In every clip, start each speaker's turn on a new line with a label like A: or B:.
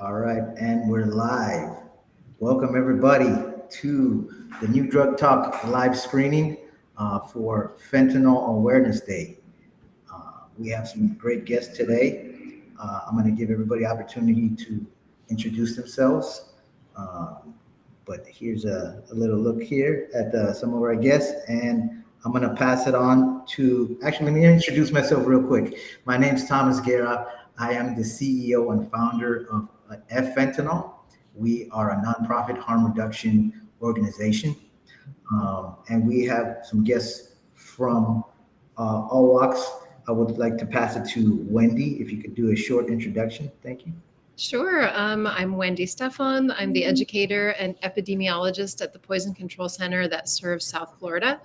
A: All right, and we're live. Welcome, everybody, to the New Drug Talk live screening for Fentanyl Awareness Day. We have some great guests today. I'm going to give everybody opportunity to introduce themselves. Um, but here's a little look here at some of our guests, and I'm going to pass it on to. Actually, let me introduce myself real quick. My name's Thomas Guerra. I am the CEO and founder of F Fentanyl. We are a nonprofit harm reduction organization, and we have some guests from all walks. I would like to pass it to Wendy. If you could do a short introduction, thank you.
B: Sure. I'm Wendy Stephan. I'm the educator and epidemiologist at the Poison Control Center that serves South Florida.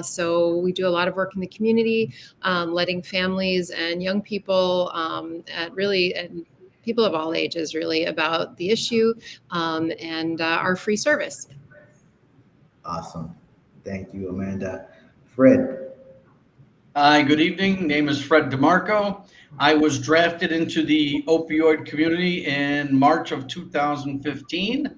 B: So we do a lot of work in the community, letting families and young people, and people of all ages, really, about the issue and our free service.
A: Awesome. Thank you, Amanda. Fred.
C: Hi, good evening. Name is Fred DiMarco. I was drafted into the opioid community in March of 2015.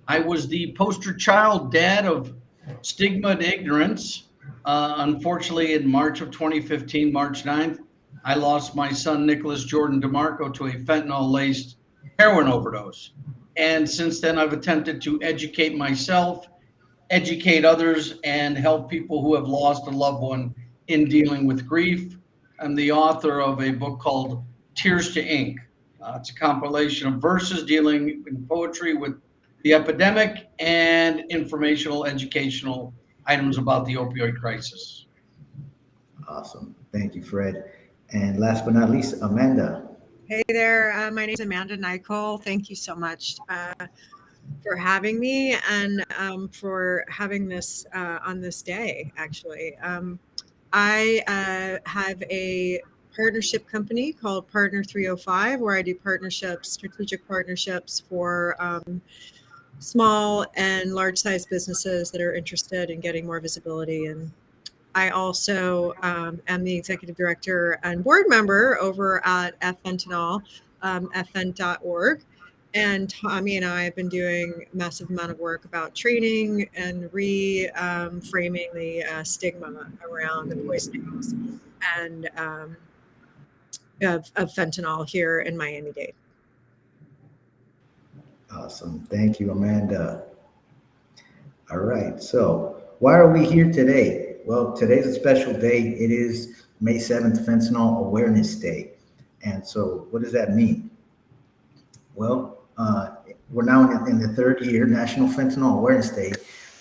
C: I was the poster child dad of stigma and ignorance. Unfortunately, in March of 2015, March 9th, I lost my son, Nicholas Jordan DiMarco, to a fentanyl laced heroin overdose. And since then, I've attempted to educate myself, educate others, and help people who have lost a loved one in dealing with grief. I'm the author of a book called Tears to Ink. It's a compilation of verses dealing in poetry with the epidemic and informational, educational items about the opioid crisis.
A: Awesome. Thank you, Fred. And last but not least, Amanda.
D: Hey there, my name is Amanda Nicol. Thank you so much for having me and for having this on this day, actually. I have a partnership company called Partner 305, where I do partnerships, strategic partnerships for small and large size businesses that are interested in getting more visibility. And I also am the executive director and board member over at F Fentanyl, fn.org. And Tommy and I have been doing a massive amount of work about training and reframing the stigma around the poisonings and of fentanyl here in Miami-Dade.
A: Awesome. Thank you, Amanda. All right. So, why are we here today? Well, today's a special day. It is May 7th, Fentanyl Awareness Day. And so, what does that mean? Well, we're now in the third year. National Fentanyl Awareness Day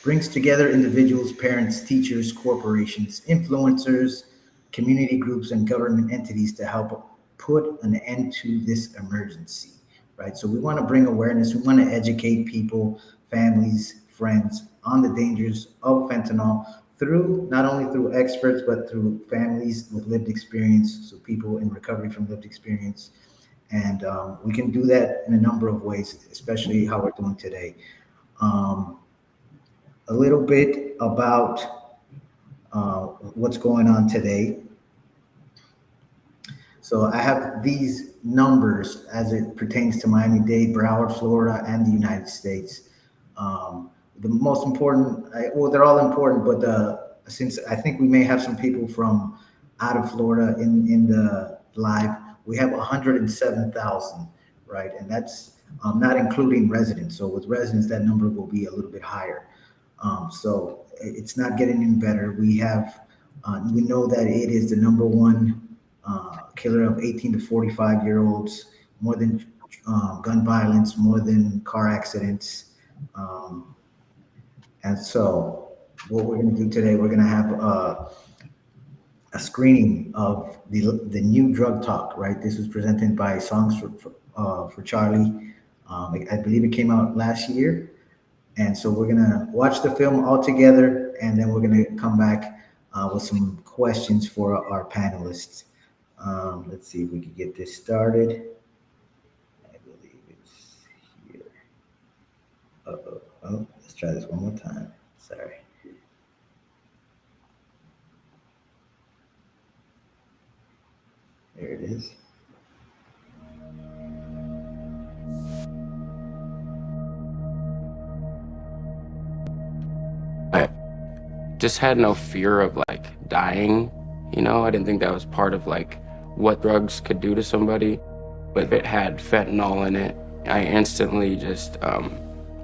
A: brings together individuals, parents, teachers, corporations, influencers, community groups, and government entities to help put an end to this emergency, right? So we want to bring awareness. We want to educate people, families, friends on the dangers of fentanyl through not only through experts but through families with lived experience, so people in recovery from lived experience, and we can do that in a number of ways, especially how we're doing today. Um, a little bit about what's going on today. So I have these numbers as it pertains to Miami-Dade, Broward, Florida, and the United States. The most important, well, they're all important, but since I think we may have some people from out of Florida in the live, we have 107,000, right? And that's not including residents. So with residents, that number will be a little bit higher. So it's not getting any better. We know that it is the number one killer of 18 to 45-year-olds, more than gun violence, more than car accidents. And so, what we're going to do today, we're going to have a screening of the new drug talk. Right, this was presented by Songs for Charlie. I believe it came out last year, and so we're going to watch the film all together, and then we're going to come back with some questions for our panelists. Let's see if we can get this started. I believe it's here. Uh-oh. Oh, let's try this one more time. Sorry. There it is.
E: just had no fear of like dying. You know, I didn't think that was part of like what drugs could do to somebody. But if it had fentanyl in it, I instantly just,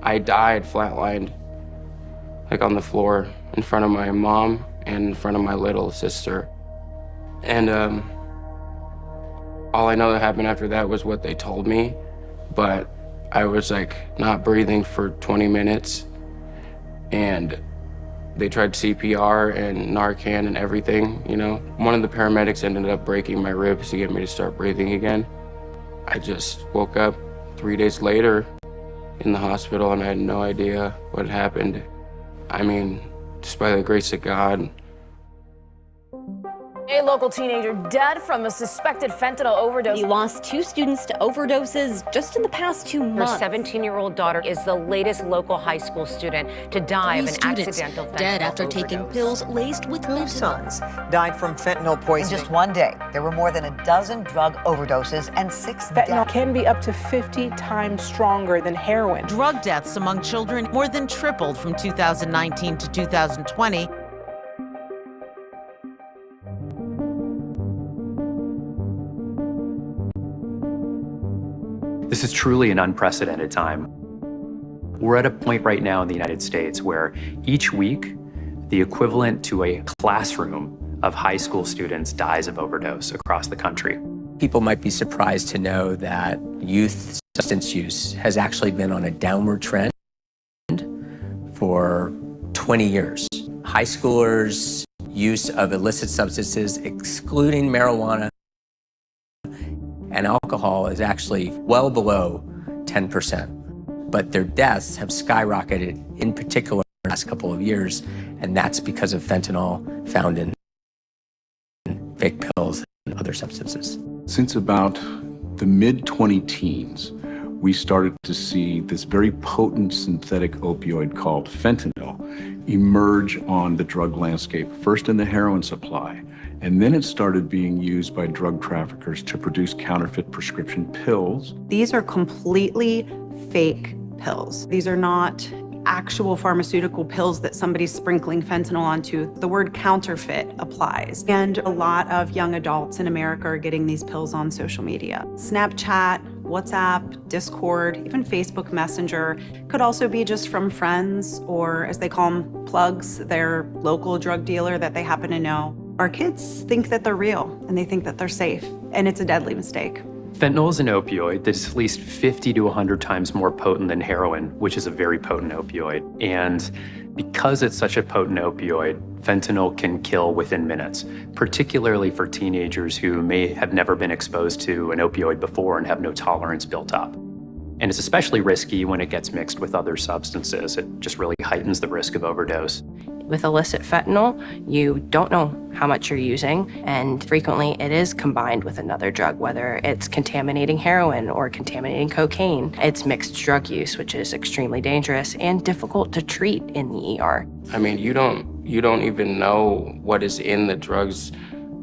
E: I died flatlined, like on the floor in front of my mom and in front of my little sister. And all I know that happened after that was what they told me, but I was like not breathing for 20 minutes, and they tried CPR and Narcan and everything, you know. One of the paramedics ended up breaking my ribs to get me to start breathing again. I just woke up 3 days later in the hospital and I had no idea what happened. I mean, just by the grace of God.
F: A local teenager dead from a suspected fentanyl overdose.
G: He lost 2 students to overdoses just in the past 2 months.
F: Her 17-year-old daughter is the latest local high school student to die of an accidental fentanyl
G: dead after
F: overdose.
G: taking pills laced with
H: 2
G: fentanyl.
H: sons died from fentanyl poisoning.
I: In just one day, there were more than a dozen drug overdoses and 6
J: Fentanyl
I: deaths.
J: can be up to 50 times stronger than heroin.
K: Drug deaths among children more than tripled from 2019 to 2020.
L: This is truly an unprecedented time. We're at a point right now in the United States where each week, the equivalent to a classroom of high school students dies of overdose across the country.
M: People might be surprised to know that youth substance use has actually been on a downward trend for 20 years. High schoolers' use of illicit substances, excluding marijuana and alcohol, is actually well below 10%. But their deaths have skyrocketed, in particular, in the last couple of years, and that's because of fentanyl found in fake pills and other substances.
N: Since about the mid-20-teens, we started to see this very potent synthetic opioid called fentanyl emerge on the drug landscape, first in the heroin supply, and then it started being used by drug traffickers to produce counterfeit prescription pills.
O: These are completely fake pills. These are not actual pharmaceutical pills that somebody's sprinkling fentanyl onto. The word counterfeit applies. And a lot of young adults in America are getting these pills on social media. Snapchat, WhatsApp, Discord, even Facebook Messenger. Could also be just from friends, or as they call them, plugs, their local drug dealer that they happen to know. Our kids think that they're real and they think that they're safe, and it's a deadly mistake.
L: Fentanyl is an opioid that is at least 50 to 100 times more potent than heroin, which is a very potent opioid. And because it's such a potent opioid, fentanyl can kill within minutes, particularly for teenagers who may have never been exposed to an opioid before and have no tolerance built up. And it's especially risky when it gets mixed with other substances. It just really heightens the risk of overdose.
P: With illicit fentanyl, you don't know how much you're using, and frequently it is combined with another drug, whether it's contaminating heroin or contaminating cocaine. It's mixed drug use, which is extremely dangerous and difficult to treat in the ER.
E: I mean, you don't even know what is in the drugs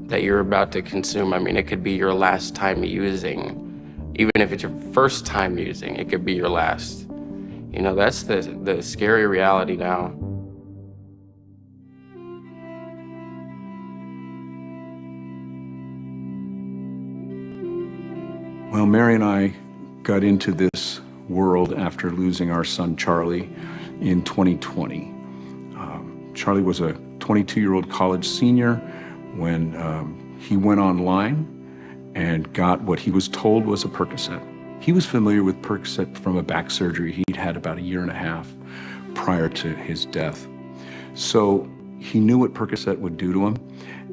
E: that you're about to consume. I mean, it could be your last time using. Even if it's your first time using, it could be your last. You know, that's the scary reality now.
N: Well, Mary and I got into this world after losing our son, Charlie, in 2020. Charlie was a 22-year-old college senior when he went online and got what he was told was a Percocet. He was familiar with Percocet from a back surgery he'd had about a year and a half prior to his death. So he knew what Percocet would do to him,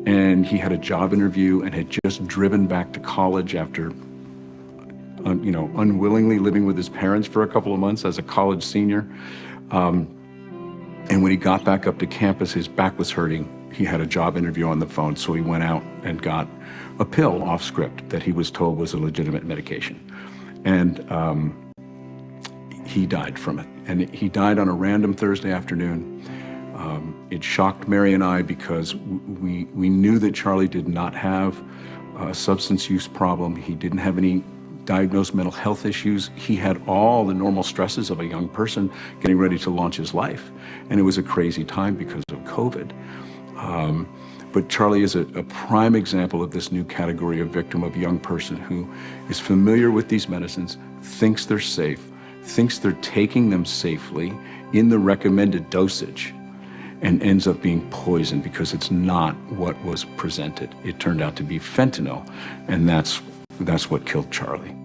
N: and he had a job interview and had just driven back to college after unwillingly living with his parents for a couple of months as a college senior. And when he got back up to campus, his back was hurting. He had a job interview on the phone, so he went out and got a pill off script that he was told was a legitimate medication. And he died from it. And he died on a random Thursday afternoon. It shocked Mary and I because we knew that Charlie did not have a substance use problem. He didn't have any diagnosed mental health issues. He had all the normal stresses of a young person getting ready to launch his life. And it was a crazy time because of COVID. But Charlie is a prime example of this new category of victim, of young person who is familiar with these medicines, thinks they're safe, thinks they're taking them safely in the recommended dosage, and ends up being poisoned because it's not what was presented. It turned out to be fentanyl, and that's what killed Charlie.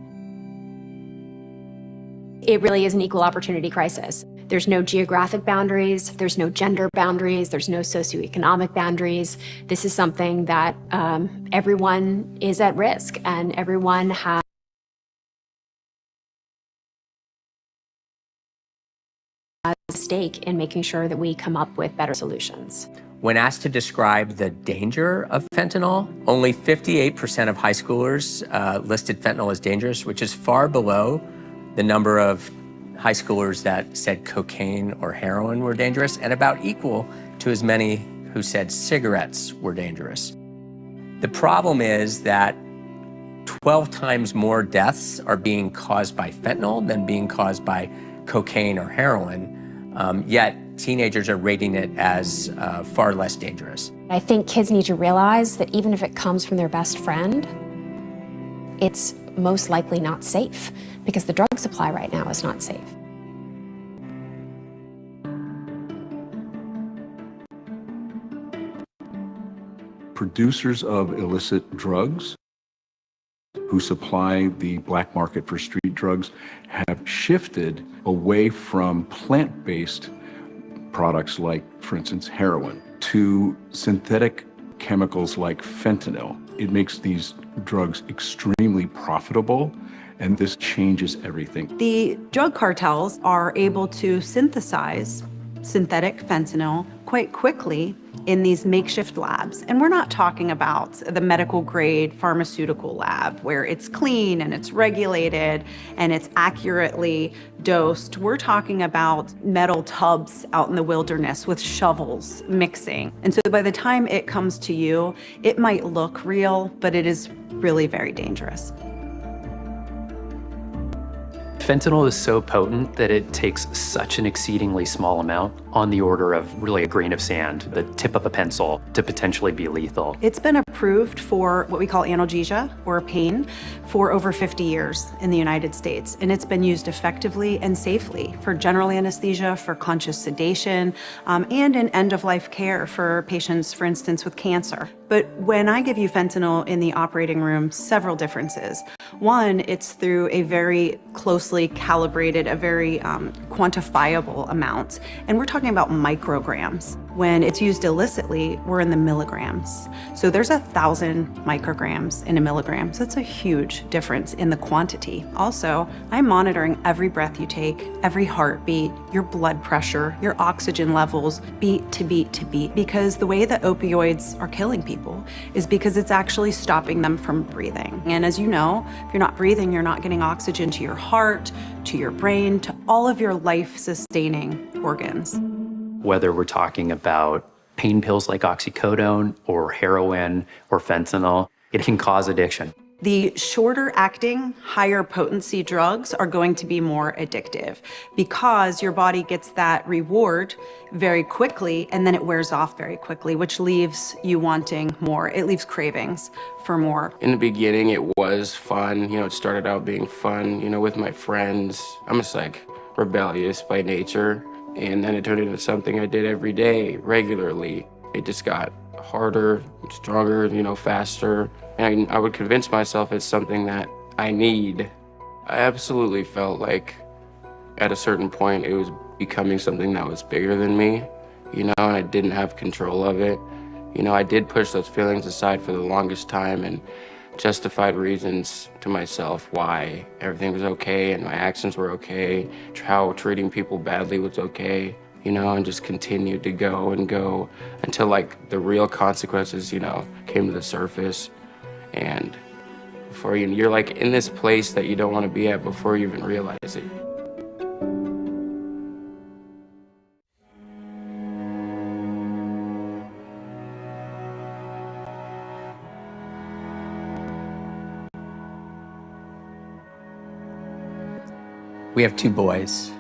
Q: It really is an equal opportunity crisis. There's no geographic boundaries, there's no gender boundaries, there's no socioeconomic boundaries. This is something that everyone is at risk, and everyone has a stake in making sure that we come up with better solutions.
M: When asked to describe the danger of fentanyl, only 58% of high schoolers listed fentanyl as dangerous, which is far below the number of high schoolers that said cocaine or heroin were dangerous, and about equal to as many who said cigarettes were dangerous. The problem is that 12 times more deaths are being caused by fentanyl than being caused by cocaine or heroin, yet teenagers are rating it as far less dangerous.
Q: I think kids need to realize that even if it comes from their best friend, it's most likely not safe, because the drug supply right now is not safe.
N: Producers of illicit drugs who supply the black market for street drugs have shifted away from plant-based products like, for instance, heroin, to synthetic chemicals like fentanyl. It makes these drugs extremely profitable, and this changes everything.
O: The drug cartels are able to synthesize synthetic fentanyl quite quickly in these makeshift labs. And we're not talking about the medical grade pharmaceutical lab where it's clean and it's regulated and it's accurately dosed. We're talking about metal tubs out in the wilderness with shovels mixing. And so by the time it comes to you, it might look real, but it is really very dangerous.
L: Fentanyl is so potent that it takes such an exceedingly small amount, on the order of really a grain of sand, the tip of a pencil, to potentially be lethal.
O: It's been approved for what we call analgesia, or pain, for over 50 years in the United States. And it's been used effectively and safely for general anesthesia, for conscious sedation, and in end-of-life care for patients, for instance, with cancer. But when I give you fentanyl in the operating room, several differences. One, it's through a very closely calibrated, a very quantifiable amount. And we're talking about micrograms. When it's used illicitly, we're in the milligrams. So there's 1,000 micrograms in a milligram. So that's a huge difference in the quantity. Also, I'm monitoring every breath you take, every heartbeat, your blood pressure, your oxygen levels, beat to beat to beat, because the way that opioids are killing people is because it's actually stopping them from breathing. And as you know, if you're not breathing, you're not getting oxygen to your heart, to your brain, to all of your life-sustaining organs.
L: Whether we're talking about pain pills like oxycodone or heroin or fentanyl, it can cause addiction.
O: The shorter acting, higher potency drugs are going to be more addictive because your body gets that reward very quickly and then it wears off very quickly, which leaves you wanting more. It leaves cravings for more.
E: In the beginning, it was fun. You know, it started out being fun, you know, with my friends. I'm just like rebellious by nature. And then it turned into something I did every day, regularly. It just got harder, stronger, you know, faster. And I would convince myself it's something that I need. I absolutely felt like at a certain point it was becoming something that was bigger than me, you know, and I didn't have control of it. You know, I did push those feelings aside for the longest time and justified reasons to myself why everything was okay and my actions were okay, how treating people badly was okay, you know, and just continued to go and go until like the real consequences, you know, came to the surface. And before you're like in this place that you don't want to be at before you even realize it.
M: We have 2 boys.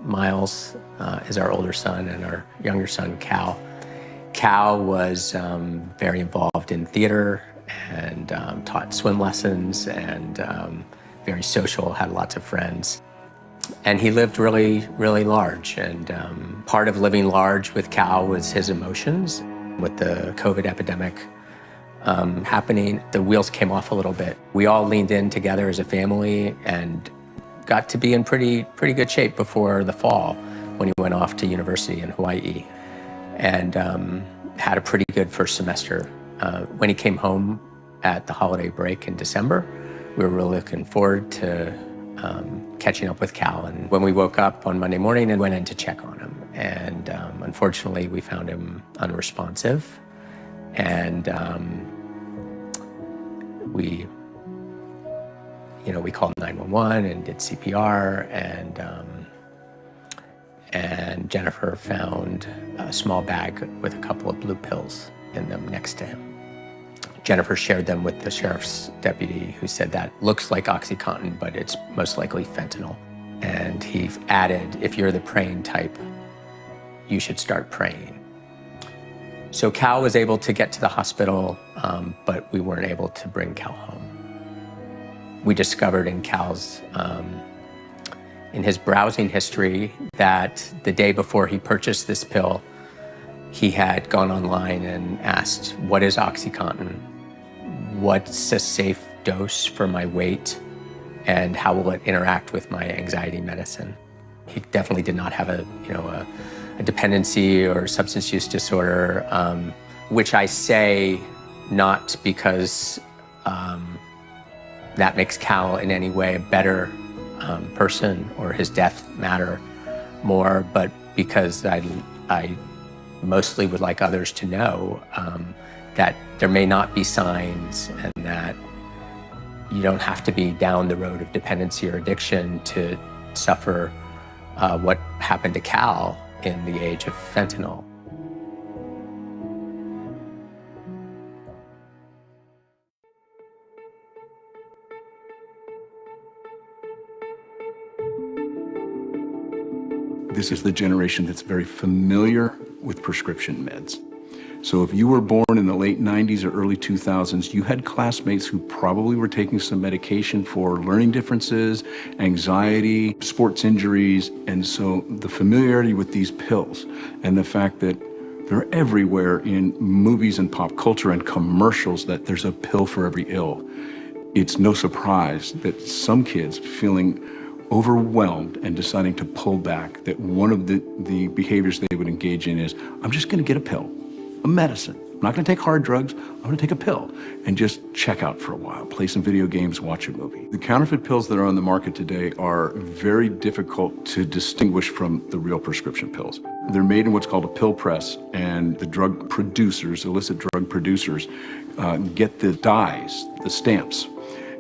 M: Miles is our older son, and our younger son, Cal. Cal was very involved in theater and taught swim lessons and very social, had lots of friends. And he lived really, really large. And part of living large with Cal was his emotions. With the COVID epidemic happening, the wheels came off a little bit. We all leaned in together as a family and got to be in pretty good shape before the fall when he went off to university in Hawaii, and had a pretty good first semester. When he came home at the holiday break in December, we were really looking forward to catching up with Cal. And when we woke up on Monday morning and went in to check on him, and unfortunately we found him unresponsive, and we called 911 and did CPR, and Jennifer found a small bag with a couple of blue pills in them next to him. Jennifer shared them with the sheriff's deputy, who said that looks like OxyContin, but it's most likely fentanyl. And he added, if you're the praying type, you should start praying. So Cal was able to get to the hospital, but we weren't able to bring Cal home. We discovered in Cal's, in his browsing history, that the day before he purchased this pill, he had gone online and asked, what is OxyContin? What's a safe dose for my weight? And how will it interact with my anxiety medicine? He definitely did not have a dependency or substance use disorder, which I say not because that makes Cal in any way a better person or his death matter more, but because I mostly would like others to know that there may not be signs, and that you don't have to be down the road of dependency or addiction to suffer what happened to Cal in the age of fentanyl.
N: This is the generation that's very familiar with prescription meds. So if you were born in the late 90s or early 2000s, you had classmates who probably were taking some medication for learning differences, anxiety, sports injuries. And so the familiarity with these pills and the fact that they're everywhere in movies and pop culture and commercials, that there's a pill for every ill. It's no surprise that some kids feeling overwhelmed and deciding to pull back, that one of the behaviors they would engage in is, I'm just gonna get a pill, a medicine. I'm not gonna take hard drugs, I'm gonna take a pill and just check out for a while, play some video games, watch a movie. The counterfeit pills that are on the market today are very difficult to distinguish from the real prescription pills. They're made in what's called a pill press, and the drug producers, illicit drug producers, get the dyes, the stamps,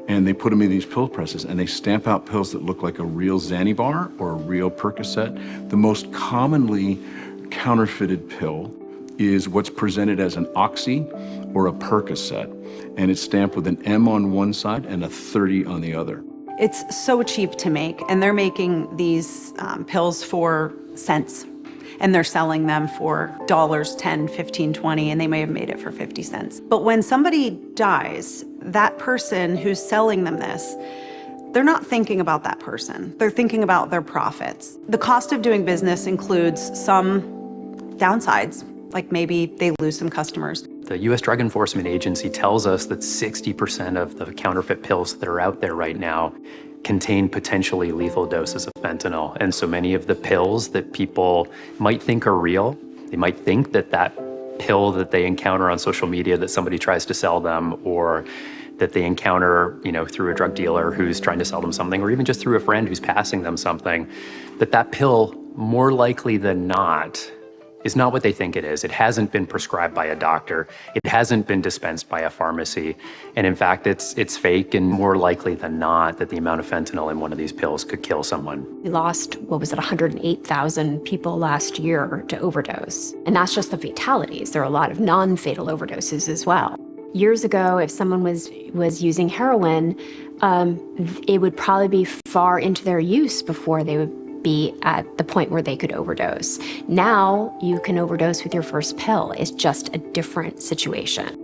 N: and they put them in these pill presses, and they stamp out pills that look like a real Xanibar or a real Percocet. The most commonly counterfeited pill is what's presented as an Oxy or a Percocet, and it's stamped with an M on one side and a 30 on the other.
O: It's so cheap to make, and they're making these pills for cents, and they're selling them for dollars, 10, 15, 20, and they may have made it for 50 cents. But when somebody dies, that person who's selling them this, they're not thinking about that person. They're thinking about their profits. The cost of doing business includes some downsides, like maybe they lose some customers.
L: The U.S. Drug Enforcement Agency tells us that 60% of the counterfeit pills that are out there right now contain potentially lethal doses of fentanyl. And so many of the pills that people might think are real, they might think that that pill that they encounter on social media that somebody tries to sell them, or that they encounter, through a drug dealer who's trying to sell them something, or even just through a friend who's passing them something, that pill, more likely than not, is not what they think it is. It hasn't been prescribed by a doctor. It hasn't been dispensed by a pharmacy. And in fact, it's fake, and more likely than not that the amount of fentanyl in one of these pills could kill someone.
Q: We lost, 108,000 people last year to overdose. And that's just the fatalities. There are a lot of non-fatal overdoses as well. Years ago, if someone was using heroin, it would probably be far into their use before they would be at the point where they could overdose. Now, you can overdose with your first pill. It's just a different situation.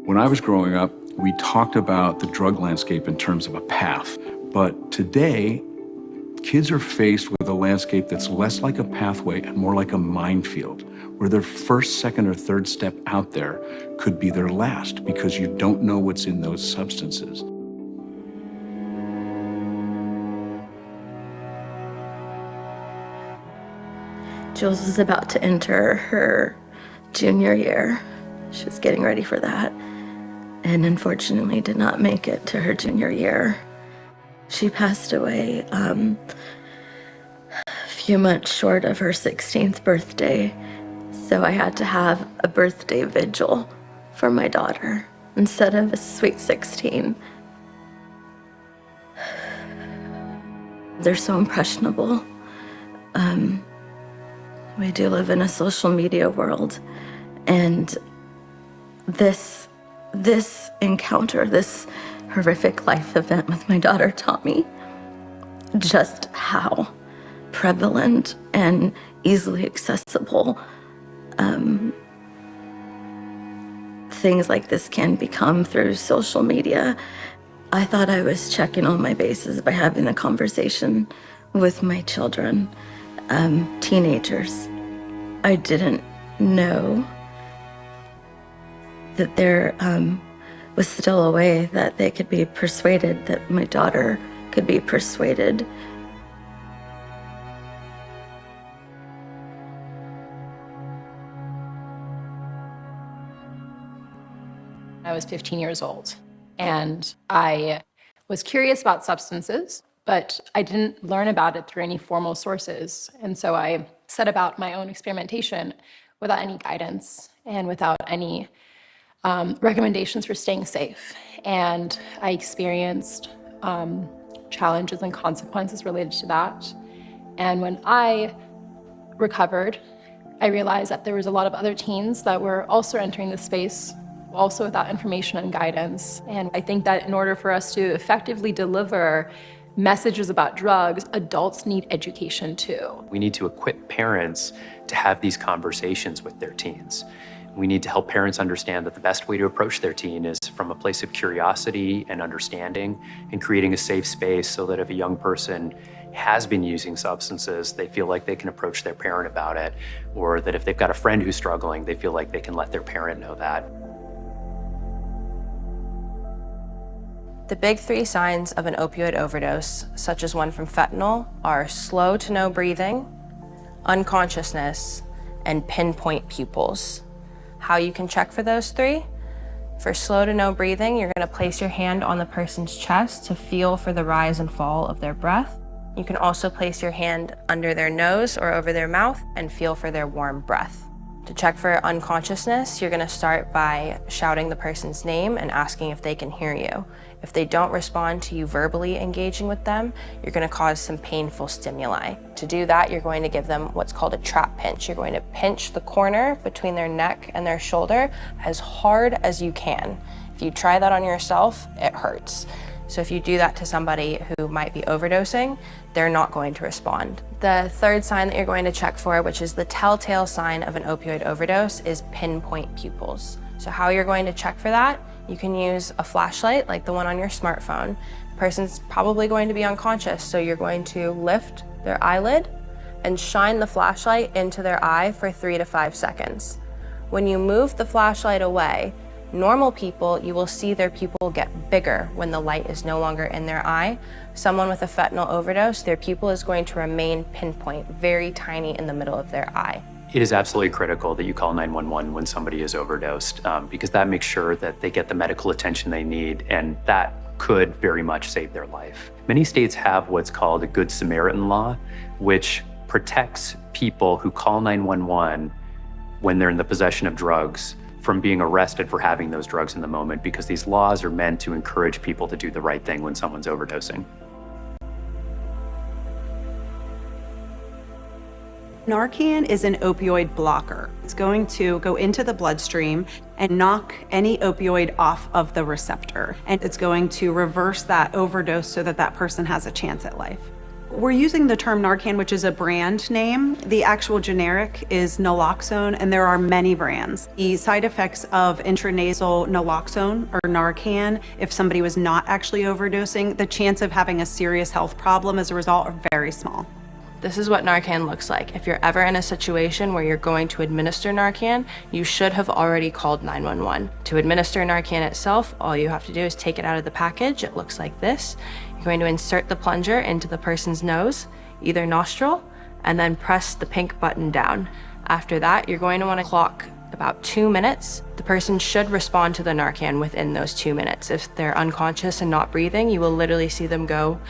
N: When I was growing up, we talked about the drug landscape in terms of a path. But today, kids are faced with a landscape that's less like a pathway and more like a minefield, where their first, second, or third step out there could be their last because you don't know what's in those substances.
R: Jules was about to enter her junior year. She was getting ready for that, and unfortunately did not make it to her junior year. She passed away a few months short of her 16th birthday, so I had to have a birthday vigil for my daughter instead of a sweet 16. They're so impressionable. We do live in a social media world, and this encounter, this horrific life event with my daughter taught me just how prevalent and easily accessible things like this can become through social media. I thought I was checking all my bases by having a conversation with my children, teenagers. I didn't know that there was still a way that they could be persuaded, that my daughter could be persuaded.
S: I was 15 years old, and I was curious about substances, but I didn't learn about it through any formal sources. And so I set about my own experimentation without any guidance and without any recommendations for staying safe. And I experienced challenges and consequences related to that. And when I recovered, I realized that there was a lot of other teens that were also entering this space, also without information and guidance. And I think that in order for us to effectively deliver messages about drugs, adults need education too.
L: We need to equip parents to have these conversations with their teens. We need to help parents understand that the best way to approach their teen is from a place of curiosity and understanding, and creating a safe space so that if a young person has been using substances, they feel like they can approach their parent about it, or that if they've got a friend who's struggling, they feel like they can let their parent know that.
P: The big three signs of an opioid overdose, such as one from fentanyl, are slow to no breathing, unconsciousness, and pinpoint pupils. How you can check for those three? For slow to no breathing, you're going to place your hand on the person's chest to feel for the rise and fall of their breath. You can also place your hand under their nose or over their mouth and feel for their warm breath. To check for unconsciousness, you're going to start by shouting the person's name and asking if they can hear you. If they don't respond to you verbally engaging with them, you're going to cause some painful stimuli. To do that, you're going to give them what's called a trap pinch. You're going to pinch the corner between their neck and their shoulder as hard as you can. If you try that on yourself, it hurts. So if you do that to somebody who might be overdosing, they're not going to respond. The third sign that you're going to check for, which is the telltale sign of an opioid overdose, is pinpoint pupils. So how you're going to check for that, you can use a flashlight like the one on your smartphone. The person's probably going to be unconscious, so you're going to lift their eyelid and shine the flashlight into their eye for 3 to 5 seconds. When you move the flashlight away, normal people, you will see their pupil get bigger when the light is no longer in their eye. Someone with a fentanyl overdose, their pupil is going to remain pinpoint, very tiny in the middle of their eye.
L: It is absolutely critical that you call 911 when somebody is overdosed, because that makes sure that they get the medical attention they need, and that could very much save their life. Many states have what's called a Good Samaritan law, which protects people who call 911 when they're in the possession of drugs from being arrested for having those drugs in the moment, because these laws are meant to encourage people to do the right thing when someone's overdosing.
O: Narcan is an opioid blocker. It's going to go into the bloodstream and knock any opioid off of the receptor. And it's going to reverse that overdose so that that person has a chance at life. We're using the term Narcan, which is a brand name. The actual generic is naloxone, and there are many brands. The side effects of intranasal naloxone or Narcan, if somebody was not actually overdosing, the chance of having a serious health problem as a result are very small.
P: This is what Narcan looks like. If you're ever in a situation where you're going to administer Narcan, you should have already called 911. To administer Narcan itself, all you have to do is take it out of the package. It looks like this. You're going to insert the plunger into the person's nose, either nostril, and then press the pink button down. After that, you're going to want to clock about 2 minutes. The person should respond to the Narcan within those 2 minutes. If they're unconscious and not breathing, you will literally see them go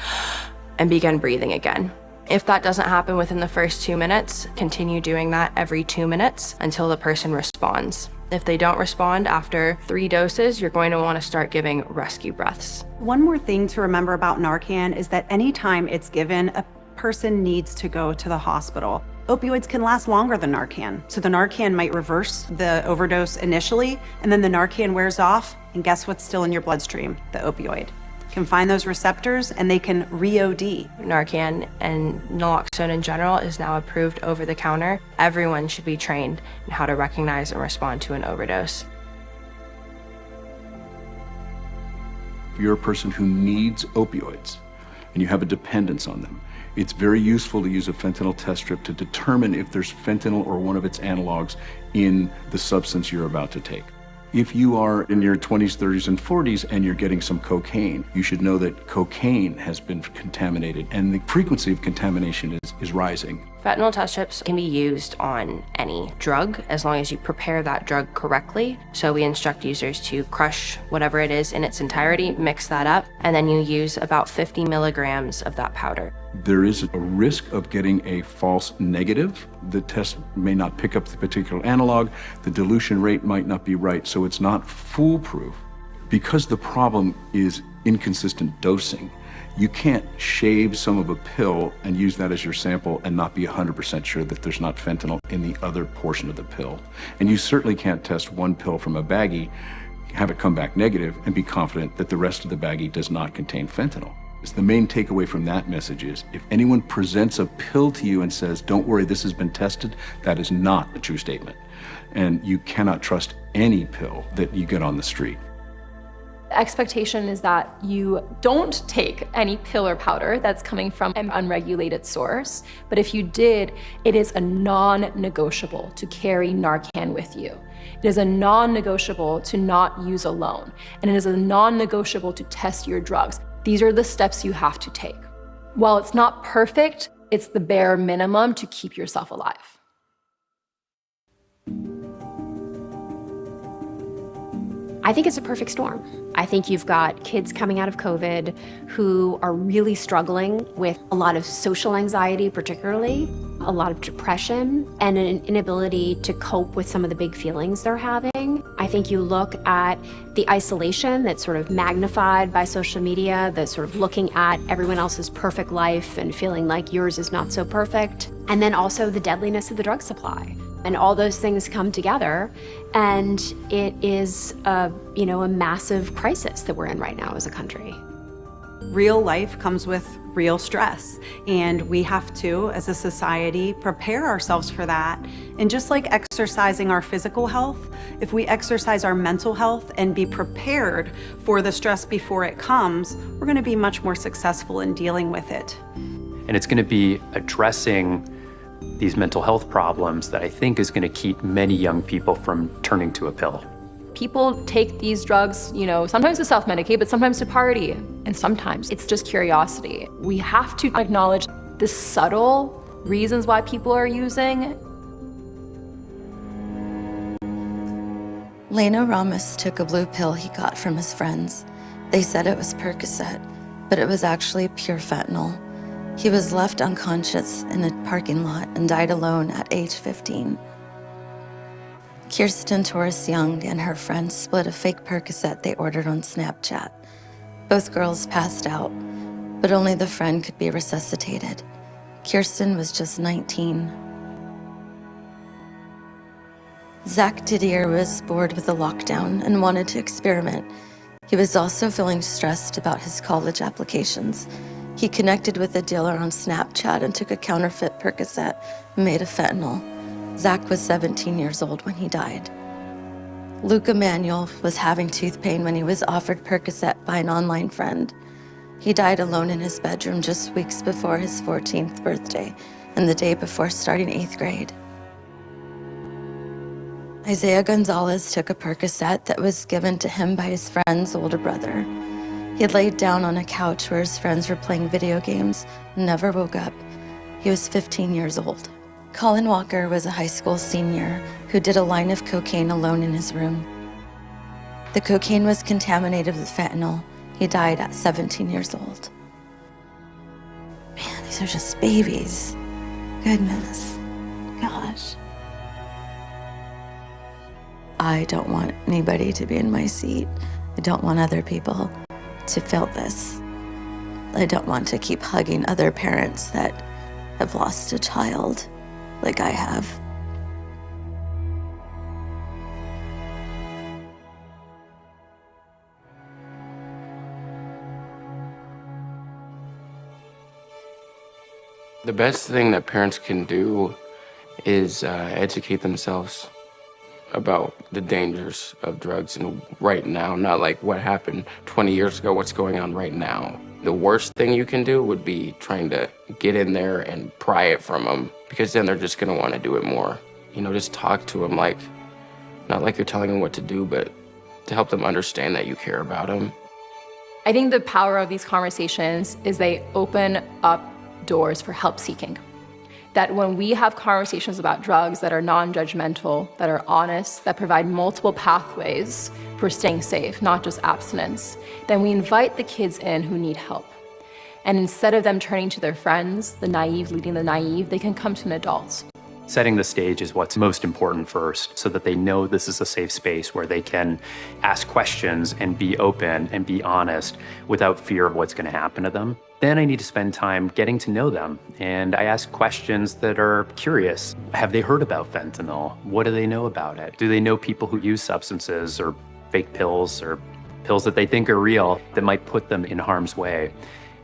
P: and begin breathing again. If that doesn't happen within the first 2 minutes, continue doing that every 2 minutes until the person responds. If they don't respond after 3 doses, you're going to want to start giving rescue breaths.
O: One more thing to remember about Narcan is that anytime it's given, a person needs to go to the hospital. Opioids can last longer than Narcan. So the Narcan might reverse the overdose initially, and then the Narcan wears off, and guess what's still in your bloodstream? The opioid. Can find those receptors and they can re-OD.
P: Narcan and naloxone in general is now approved over the counter. Everyone should be trained in how to recognize and respond to an overdose.
N: If you're a person who needs opioids and you have a dependence on them, it's very useful to use a fentanyl test strip to determine if there's fentanyl or one of its analogs in the substance you're about to take. If you are in your 20s, 30s, and 40s and you're getting some cocaine, you should know that cocaine has been contaminated and the frequency of contamination is rising.
P: Fentanyl test strips can be used on any drug as long as you prepare that drug correctly. So we instruct users to crush whatever it is in its entirety, mix that up, and then you use about 50 milligrams of that powder.
N: There is a risk of getting a false negative. The test may not pick up the particular analog. The dilution rate might not be right, so it's not foolproof. Because the problem is inconsistent dosing, you can't shave some of a pill and use that as your sample and not be 100% sure that there's not fentanyl in the other portion of the pill. And you certainly can't test one pill from a baggie, have it come back negative, and be confident that the rest of the baggie does not contain fentanyl. The main takeaway from that message is, if anyone presents a pill to you and says, don't worry, this has been tested, that is not a true statement. And you cannot trust any pill that you get on the street.
S: The expectation is that you don't take any pill or powder that's coming from an unregulated source, but if you did, it is a non-negotiable to carry Narcan with you. It is a non-negotiable to not use alone, and it is a non-negotiable to test your drugs. These are the steps you have to take. While it's not perfect, it's the bare minimum to keep yourself alive.
Q: I think it's a perfect storm. I think you've got kids coming out of COVID who are really struggling with a lot of social anxiety, particularly, a lot of depression, and an inability to cope with some of the big feelings they're having. I think you look at the isolation that's sort of magnified by social media, the sort of looking at everyone else's perfect life and feeling like yours is not so perfect. And then also the deadliness of the drug supply. And all those things come together, and it is a massive crisis that we're in right now as a country.
O: Real life comes with real stress, and we have to, as a society, prepare ourselves for that. And just like exercising our physical health, if we exercise our mental health and be prepared for the stress before it comes, we're going to be much more successful in dealing with it.
L: And it's going to be addressing these mental health problems that I think is going to keep many young people from turning to a pill.
S: People take these drugs, sometimes to self-medicate, but sometimes to party. And sometimes it's just curiosity. We have to acknowledge the subtle reasons why people are using.
R: Lena Ramos took a blue pill he got from his friends. They said it was Percocet, but it was actually pure fentanyl. He was left unconscious in a parking lot and died alone at age 15. Kirsten Torres Young and her friend split a fake Percocet they ordered on Snapchat. Both girls passed out, but only the friend could be resuscitated. Kirsten was just 19. Zach Didier was bored with the lockdown and wanted to experiment. He was also feeling stressed about his college applications. He connected with a dealer on Snapchat and took a counterfeit Percocet made of fentanyl. Zach was 17 years old when he died. Luke Emanuel was having tooth pain when he was offered Percocet by an online friend. He died alone in his bedroom just weeks before his 14th birthday and the day before starting 8th grade. Isaiah Gonzalez took a Percocet that was given to him by his friend's older brother. He had laid down on a couch where his friends were playing video games and never woke up. He was 15 years old. Colin Walker was a high school senior who did a line of cocaine alone in his room. The cocaine was contaminated with fentanyl. He died at 17 years old. Man, these are just babies. Goodness. Gosh. I don't want anybody to be in my seat. I don't want other people to feel this. I don't want to keep hugging other parents that have lost a child like I have.
E: The best thing that parents can do is educate themselves about the dangers of drugs and right now, not like what happened 20 years ago, what's going on right now. The worst thing you can do would be trying to get in there and pry it from them, because then they're just gonna wanna do it more. You know, just talk to them like, not like you're telling them what to do, but to help them understand that you care about them.
S: I think the power of these conversations is they open up doors for help seeking. That when we have conversations about drugs that are non-judgmental, that are honest, that provide multiple pathways for staying safe, not just abstinence, then we invite the kids in who need help. And instead of them turning to their friends, the naive leading the naive, they can come to an adult.
L: Setting the stage is what's most important first, so that they know this is a safe space where they can ask questions and be open and be honest without fear of what's going to happen to them. Then I need to spend time getting to know them, and I ask questions that are curious. Have they heard about fentanyl? What do they know about it? Do they know people who use substances or fake pills or pills that they think are real that might put them in harm's way?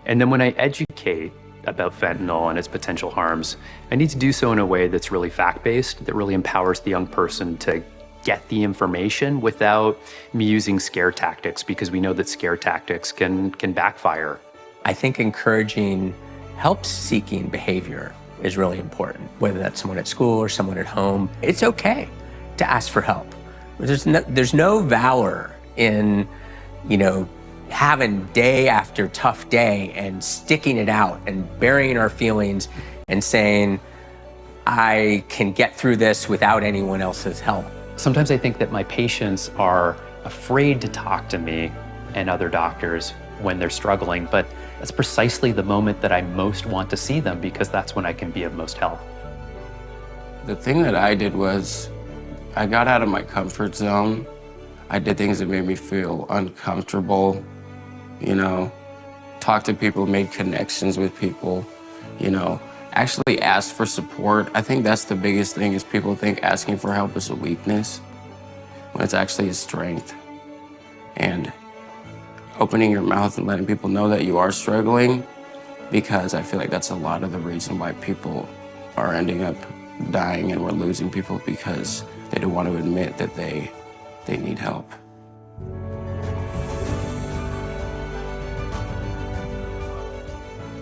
L: And then when I educate about fentanyl and its potential harms, I need to do so in a way that's really fact-based, that really empowers the young person to get the information without me using scare tactics, because we know that scare tactics can backfire.
M: I think encouraging help-seeking behavior is really important, whether that's someone at school or someone at home. It's okay to ask for help. There's no valor in, having day after tough day and sticking it out and burying our feelings and saying, I can get through this without anyone else's help.
L: Sometimes I think that my patients are afraid to talk to me and other doctors when they're struggling, but that's precisely the moment that I most want to see them, because that's when I can be of most help.
E: The thing that I did was I got out of my comfort zone. I did things that made me feel uncomfortable, talked to people, made connections with people, actually asked for support. I think that's the biggest thing, is people think asking for help is a weakness when it's actually a strength. And opening your mouth and letting people know that you are struggling, because I feel like that's a lot of the reason why people are ending up dying and we're losing people, because they don't want to admit that they need help.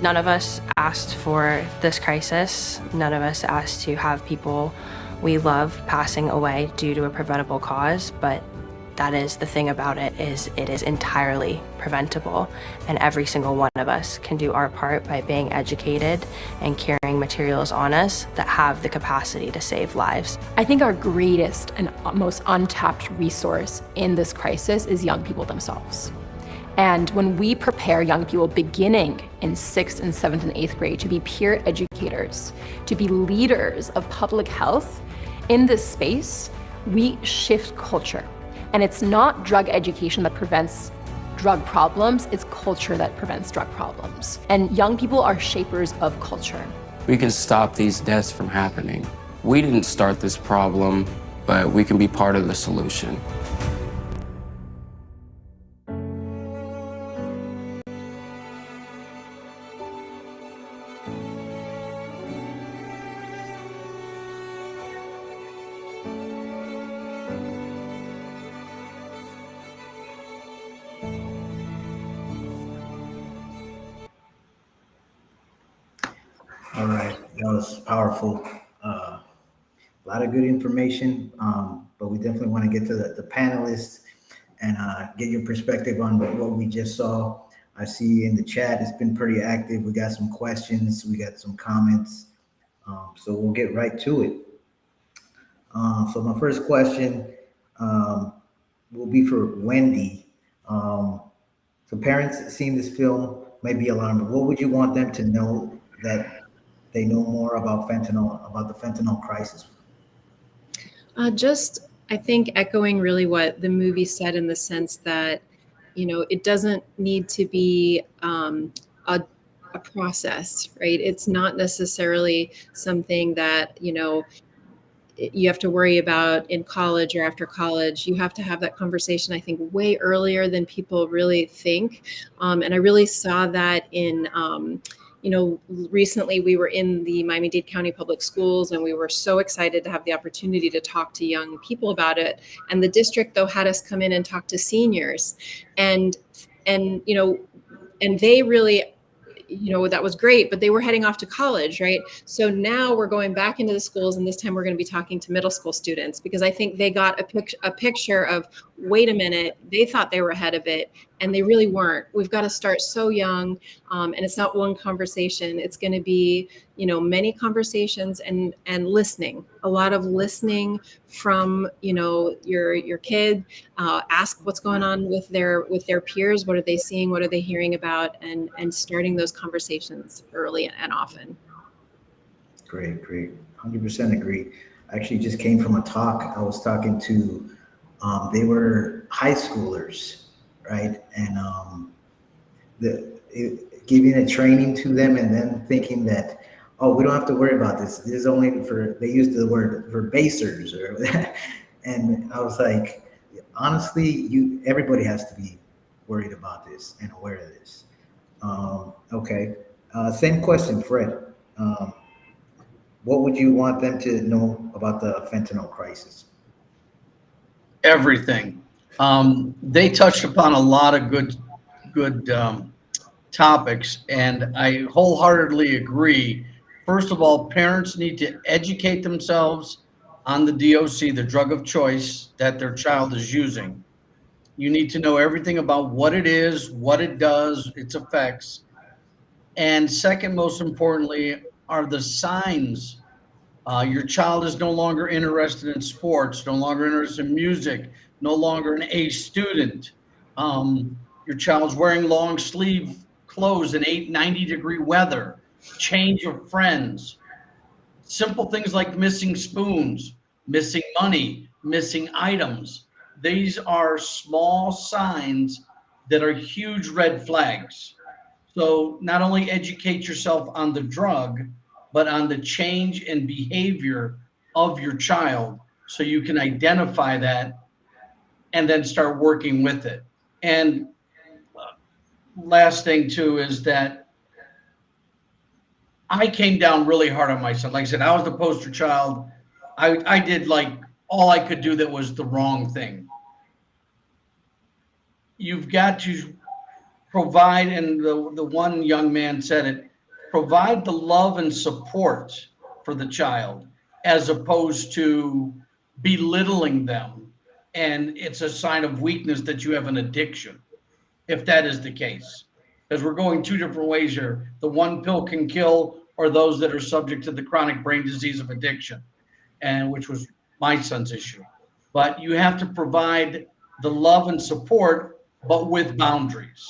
P: None of us asked for this crisis. None of us asked to have people we love passing away due to a preventable cause, but that is the thing about it, is it is entirely preventable, and every single one of us can do our part by being educated and carrying materials on us that have the capacity to save lives.
S: I think our greatest and most untapped resource in this crisis is young people themselves. And when we prepare young people beginning in 6th and 7th and 8th grade to be peer educators, to be leaders of public health in this space, we shift culture. And it's not drug education that prevents drug problems, it's culture that prevents drug problems. And young people are shapers of culture.
E: We can stop these deaths from happening. We didn't start this problem. but we can be part of the solution.
A: All right, that was powerful. A lot of good information, but we definitely want to get to the panelists and get your perspective on what we just saw. I see in the chat it's been pretty active. We got some questions, we got some comments, so we'll get right to it. So my first question will be for Wendy. So parents seeing this film may be alarmed, but what would you want them to know that they know more about fentanyl, about the fentanyl crisis?
B: Just, I think, echoing really what the movie said in the sense that, it doesn't need to be a process, right? It's not necessarily something that, you have to worry about in college or after college. You have to have that conversation, I think, way earlier than people really think. And I really saw that in, recently we were in the Miami-Dade County Public Schools, and we were so excited to have the opportunity to talk to young people about it. And the district, though, had us come in and talk to seniors. And they really, that was great, but they were heading off to college, right? So now we're going back into the schools, and this time we're going to be talking to middle school students, because I think they got a picture of, wait a minute, they thought they were ahead of it, and they really weren't. We've got to start so young, and it's not one conversation. It's going to be, many conversations and listening, a lot of listening from, your kid. Ask what's going on with their peers. What are they seeing? What are they hearing about? And starting those conversations early and often.
A: Great. 100% agree. I actually just came from a talk. I was talking to, they were high schoolers, right? And giving a training to them, and then thinking that, oh, we don't have to worry about this. This is only for, they used the word for basers, or and I was like, honestly, everybody has to be worried about this and aware of this. Okay. Same question, Fred. What would you want them to know about the fentanyl crisis?
C: Everything. They touched upon a lot of good topics, and I wholeheartedly agree. First of all, parents need to educate themselves on the DOC, the drug of choice that their child is using. You need to know everything about what it is, what it does, its effects. And second, most importantly, are the signs. Your child is no longer interested in sports, no longer interested in music, no longer an A student. Your child's wearing long sleeve clothes in 90-degree weather, change of friends, simple things like missing spoons, missing money, missing items. These are small signs that are huge red flags. So not only educate yourself on the drug, but on the change in behavior of your child, so you can identify that and then start working with it. And last thing too is that I came down really hard on my son. Like I said, I was the poster child. I did like all I could do that was the wrong thing. You've got to provide, and the one young man said it, provide the love and support for the child, as opposed to belittling them. And it's a sign of weakness that you have an addiction, if that is the case. Because we're going two different ways here. The one pill can kill, or those that are subject to the chronic brain disease of addiction, and which was my son's issue. But you have to provide the love and support, but with boundaries.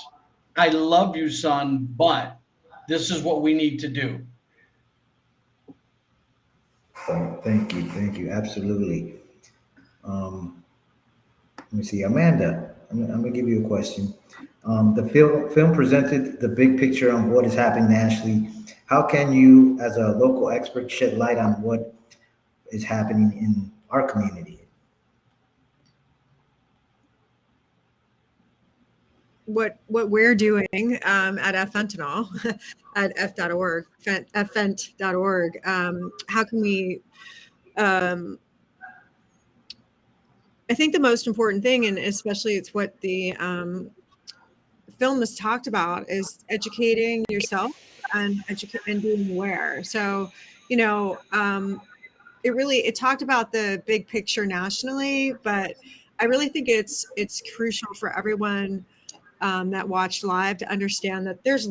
C: I love you, son, but this is what we need to do.
A: Thank you. Absolutely. Let me see, Amanda. I'm gonna give you a question. The film presented the big picture on what is happening nationally. How can you, as a local expert, shed light on what is happening in our community?
D: what we're doing at Fentanyl at f.org, fent.org. How can we? I think the most important thing, and especially it's what the film has talked about, is educating yourself and being aware. So, you know, it talked about the big picture nationally, but I really think it's crucial for everyone that watched live to understand that there's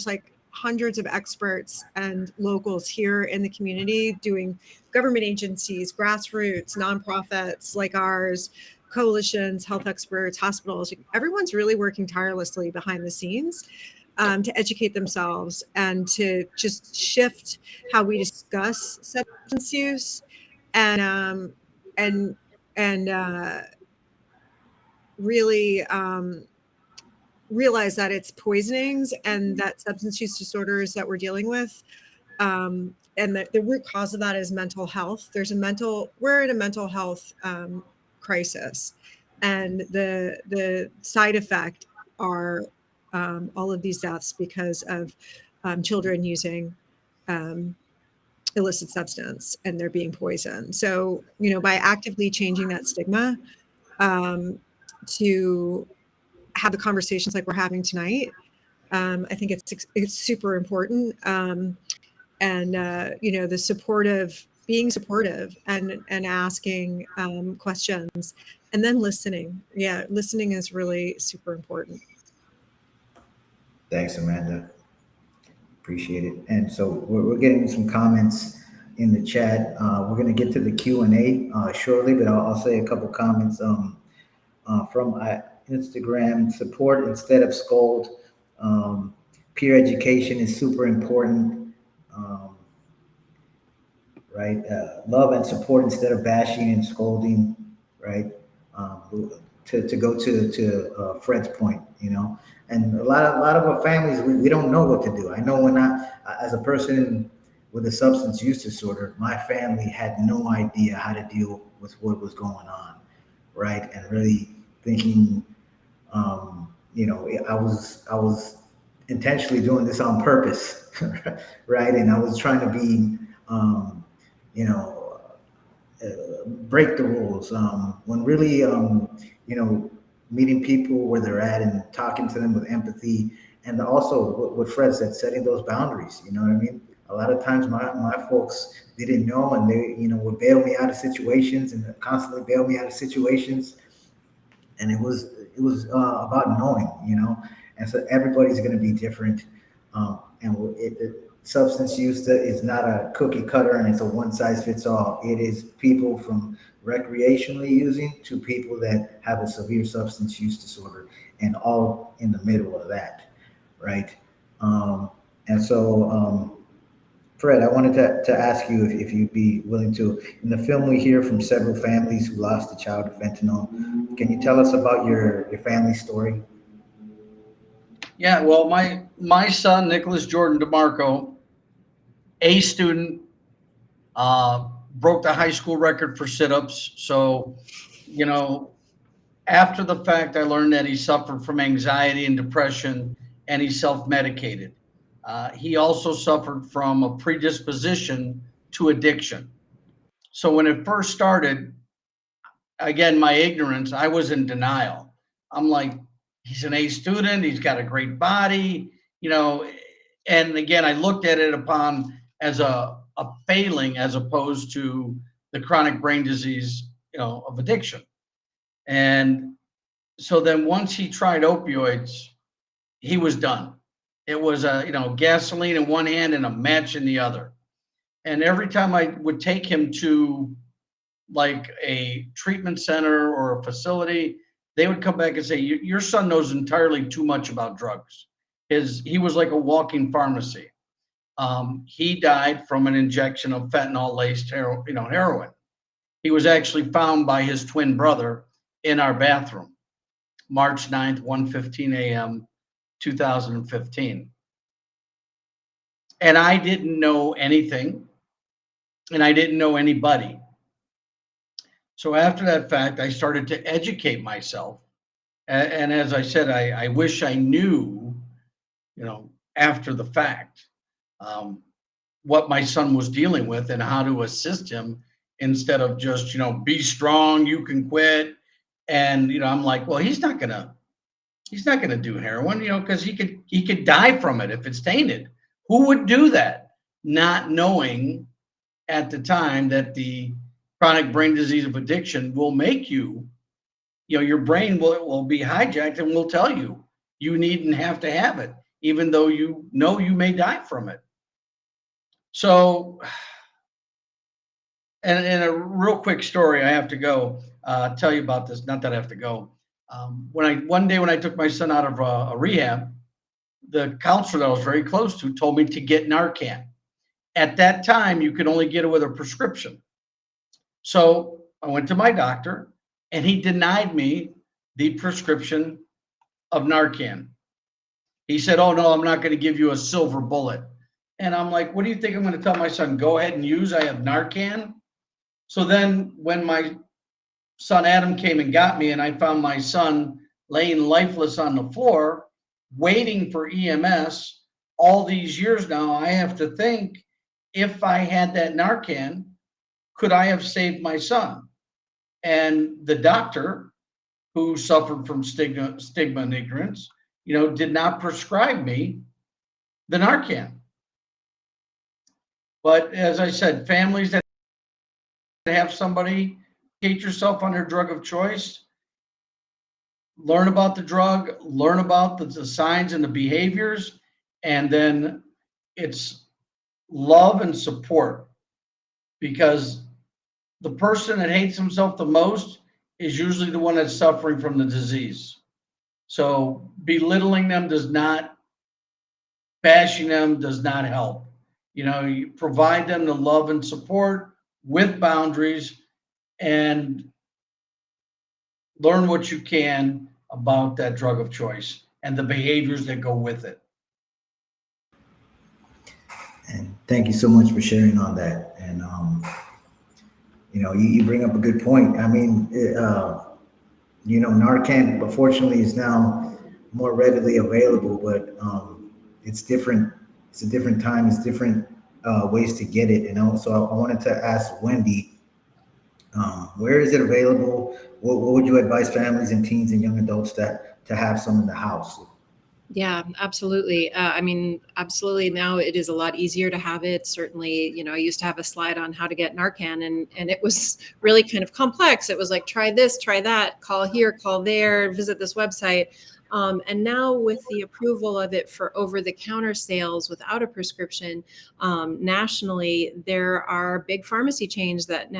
D: like hundreds of experts and locals here in the community doing government agencies, grassroots, nonprofits like ours, coalitions, health experts, hospitals. Everyone's really working tirelessly behind the scenes to educate themselves and to just shift how we discuss substance use and really realize that it's poisonings and that substance use disorders that we're dealing with. And the root cause of that is mental health. We're in a mental health crisis, and the side effect are all of these deaths because of children using illicit substance and they're being poisoned. So, you know, by actively changing that stigma, to have the conversations like we're having tonight, I think it's super important. And you know, being supportive and asking questions, and then listening. Yeah, listening is really super important.
A: Thanks, Amanda. Appreciate it. And so we're getting some comments in the chat. We're going to get to the Q&A shortly, but I'll say a couple comments from Instagram. Support instead of scold. Peer education is super important. Right? Love and support instead of bashing and scolding, right? To go to Fred's point, you know, and a lot of our families, we don't know what to do. I know as a person with a substance use disorder, my family had no idea how to deal with what was going on, right? And really thinking, you know, I was intentionally doing this on purpose, right? And I was trying to be, you know, break the rules. When really, you know, meeting people where they're at and talking to them with empathy, and also what Fred said, setting those boundaries. You know what I mean? A lot of times, my folks didn't know, and they, you know, would bail me out of situations and constantly bail me out of situations. And it was about knowing, you know, and so everybody's going to be different, and substance use is not a cookie cutter and it's a one size fits all. It is people from recreationally using to people that have a severe substance use disorder, and all in the middle of that, right? And so, Fred, I wanted to ask you if you'd be willing to. In the film, we hear from several families who lost a child to fentanyl. Can you tell us about your family story?
C: Yeah, well, my son, Nicholas Jordan DiMarco, A student, broke the high school record for sit-ups. So, you know, after the fact, I learned that he suffered from anxiety and depression, and he self-medicated. He also suffered from a predisposition to addiction. So when it first started, again, my ignorance, I was in denial. I'm like, he's an A student, he's got a great body, you know, and again, I looked at it upon as a failing as opposed to the chronic brain disease, you know, of addiction. And so then once he tried opioids, he was done. It was you know, gasoline in one hand and a match in the other. And every time I would take him to like a treatment center or a facility, they would come back and say, your son knows entirely too much about drugs. He was like a walking pharmacy. He died from an injection of fentanyl laced heroin. He was actually found by his twin brother in our bathroom, March 9th, 1:15 a.m., 2015. And I didn't know anything, and I didn't know anybody. So after that fact, I started to educate myself And as I said, I wish I knew, after the fact, what my son was dealing with and how to assist him instead of just, be strong, you can quit. And, I'm like, well, he's not gonna do heroin, because he could die from it if it's tainted. Who would do that? Not knowing at the time that the chronic brain disease of addiction will make you, your brain will be hijacked and will tell you you need and have to have it, even though you know you may die from it. So, and a real quick story, I have to go tell you about this. Not that I have to go. One day when I took my son out of a rehab, the counselor that I was very close to told me to get Narcan. At that time, you could only get it with a prescription. So I went to my doctor, and he denied me the prescription of Narcan. He said, "Oh no, I'm not going to give you a silver bullet." And I'm like, "What do you think I'm going to tell my son? Go ahead and use. I have Narcan." So then when my son Adam came and got me, and I found my son laying lifeless on the floor, waiting for EMS all these years now, I have to think, if I had that Narcan, could I have saved my son? And the doctor, who suffered from stigma and ignorance, did not prescribe me the Narcan. But as I said, families that have somebody, educate yourself on their drug of choice, learn about the drug, learn about the signs and the behaviors, and then it's love and support, because the person that hates himself the most is usually the one that's suffering from the disease. So belittling them does not, bashing them does not help. You provide them the love and support with boundaries, and learn what you can about that drug of choice and the behaviors that go with it.
A: And thank you so much for sharing on that. And you bring up a good point. I mean, Narcan, unfortunately, is now more readily available, but it's different. It's a different time. It's different ways to get it. So I wanted to ask Wendy, where is it available? What would you advise families and teens and young adults to have some in the house?
B: Yeah, absolutely. Absolutely. Now it is a lot easier to have it. Certainly, I used to have a slide on how to get Narcan, and it was really kind of complex. It was like, try this, try that, call here, call there, visit this website. And now with the approval of it for over-the-counter sales without a prescription, nationally, there are big pharmacy chains that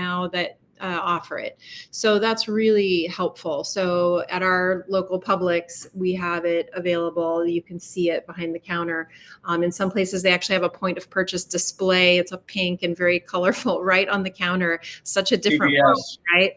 B: offer it. So that's really helpful. So at our local Publix, we have it available. You can see it behind the counter. In some places, they actually have a point of purchase display. It's a pink and very colorful right on the counter. Such a different world, right?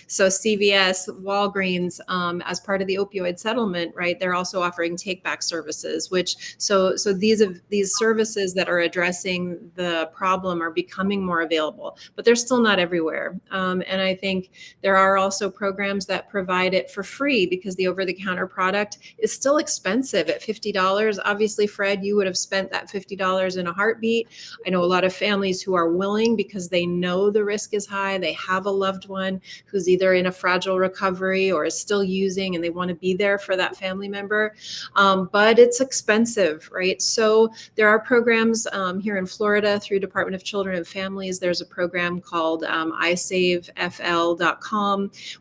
B: So CVS, Walgreens, as part of the opioid settlement, right? They're also offering take-back services, so these services that are addressing the problem are becoming more available, but they're still not everywhere. And I think there are also programs that provide it for free, because the over-the-counter product is still expensive at $50. Obviously, Fred, you would have spent that $50 in a heartbeat. I know a lot of families who are willing, because they know the risk is high. They have a loved one who's either in a fragile recovery or is still using, and they want to be there for that family member. But it's expensive, right? So there are programs here in Florida through Department of Children and Families. There's a program called isavefl.com,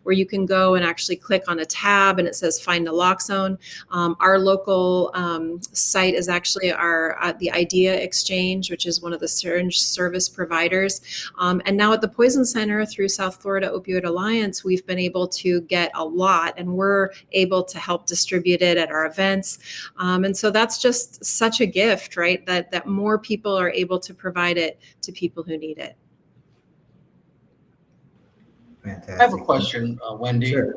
B: where you can go and actually click on a tab and it says find naloxone. Our local site is actually the Idea Exchange, which is one of the syringe service providers. And now at the Poison Center through South Florida Opioid Alliance, we've been able to get a lot, and we're able to help distribute it at our events. And so that's just such a gift, right? That more people are able to provide it to people who need it.
A: Fantastic.
C: I have a question, Wendy.
A: Sure.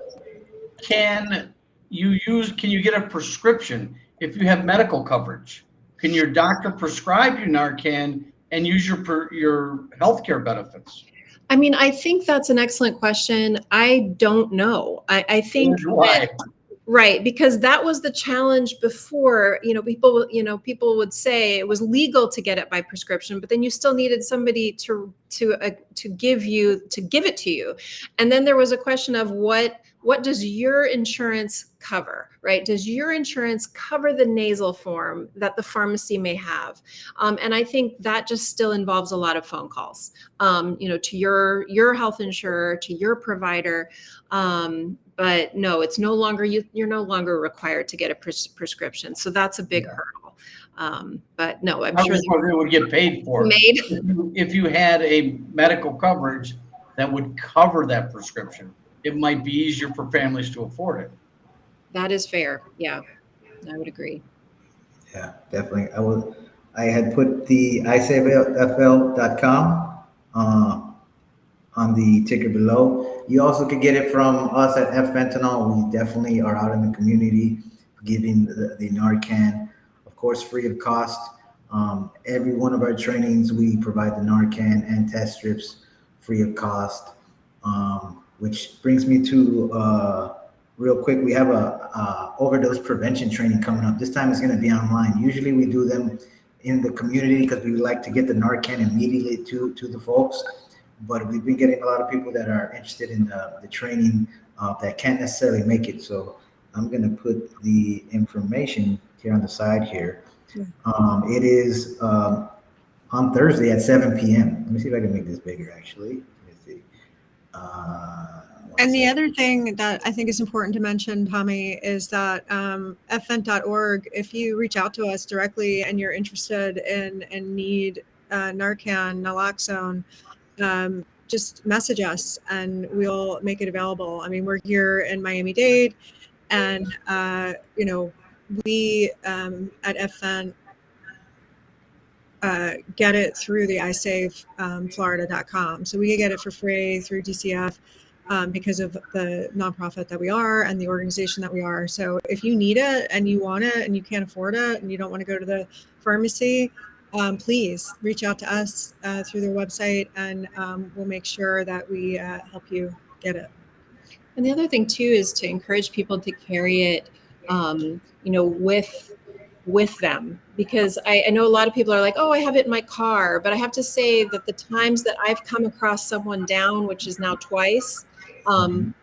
C: Can you get a prescription if you have medical coverage? Can your doctor prescribe you Narcan and use your healthcare benefits?
B: I think that's an excellent question. I don't know. I think
C: Why?
B: Right, because that was the challenge before. People would say it was legal to get it by prescription, but then you still needed somebody to give it to you. And then there was a question of what does your insurance cover, right? Does your insurance cover the nasal form that the pharmacy may have? And I think that just still involves a lot of phone calls, to your health insurer, to your provider. But no, it's no longer, you're no longer required to get a prescription. So that's a big hurdle. But no, I'm
C: I
B: sure
C: was wondering it would get paid for
B: made.
C: if you had a medical coverage that would cover that prescription. It might be easier for families to afford it.
B: That is fair. Yeah, I would agree.
A: Yeah, definitely. I had put the isavefl.com on the ticker below. You also could get it from us at F Fentanyl. We definitely are out in the community giving the Narcan, of course, free of cost. Every one of our trainings, we provide the Narcan and test strips free of cost. Which brings me to real quick, we have a overdose prevention training coming up. This time it's going to be online. Usually we do them in the community because we like to get the Narcan immediately to the folks. But we've been getting a lot of people that are interested in the training that can't necessarily make it. So I'm going to put the information here on the side here. It is on Thursday at 7 p.m. Let me see if I can make this bigger, actually. Let me see.
D: And the other thing that I think is important to mention, Tommy, is that ffent.org, if you reach out to us directly and you're interested in and need Narcan, naloxone, just message us and we'll make it available. I mean, we're here in Miami-Dade, and we at FFent get it through the isaveflorida.com. So we get it for free through DCF because of the nonprofit that we are and the organization that we are. So if you need it and you want it and you can't afford it and you don't want to go to the pharmacy, please reach out to us through their website, and we'll make sure that we help you get it.
B: And the other thing too is to encourage people to carry it, with them, because I know a lot of people are like, oh, I have it in my car, but I have to say that the times that I've come across someone down, which is now twice, I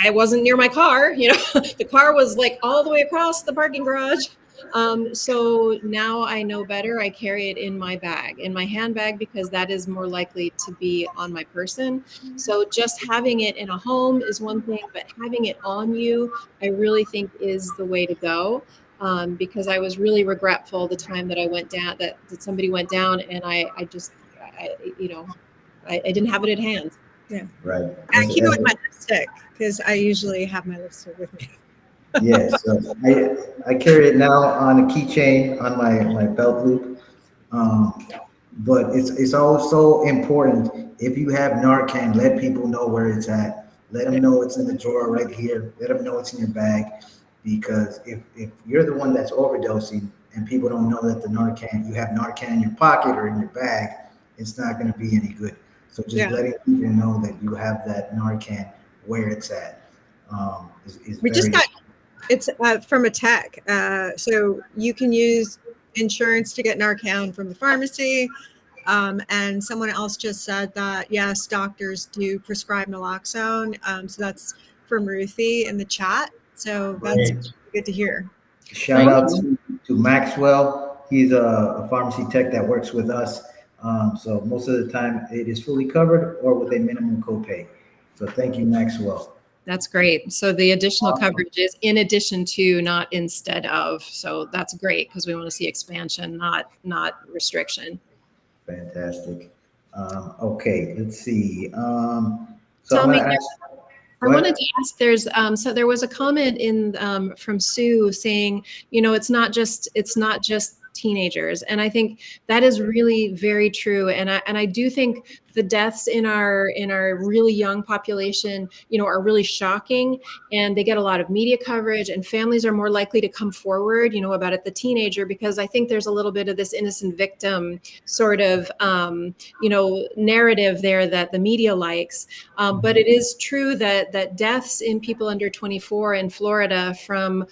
B: wasn't near my car, the car was like all the way across the parking garage. So now I know better. I carry it in my bag, in my handbag, because that is more likely to be on my person. So just having it in a home is one thing, but having it on you, I really think is the way to go. Because I was really regretful the time that I went down, that somebody went down, and I didn't have it at hand.
D: Yeah.
A: Right.
D: I keep it with my lipstick because I usually have my lipstick with me.
A: Yes, I carry it now on a keychain on my belt loop. But it's also important, if you have Narcan, let people know where it's at. Let them know it's in the drawer right here. Let them know it's in your bag, because if you're the one that's overdosing and people don't know that you have Narcan in your pocket or in your bag, it's not going to be any good. So just letting people know that you have that Narcan where it's at is
D: We just got it's from a tech, so you can use insurance to get Narcan from the pharmacy. And someone else just said that yes, doctors do prescribe naloxone. So that's from Ruthie in the chat. So that's good to hear.
A: Shout out to Maxwell. He's a pharmacy tech that works with us. So most of the time it is fully covered or with a minimum copay. So thank you, Maxwell.
B: That's great. So the additional coverage is in addition to, not instead of. So that's great, because we want to see expansion, not restriction.
A: Fantastic. Okay, let's see. So
B: Tell
A: I'm
B: me,
A: going to ask.
B: I wanted to ask, there's there was a comment in from Sue saying, it's not just teenagers. And I think that is really very true. And I do think the deaths in our really young population, are really shocking, and they get a lot of media coverage, and families are more likely to come forward, about it, the teenager, because I think there's a little bit of this innocent victim sort of, narrative there that the media likes. But it is true that deaths in people under 24 in Florida from,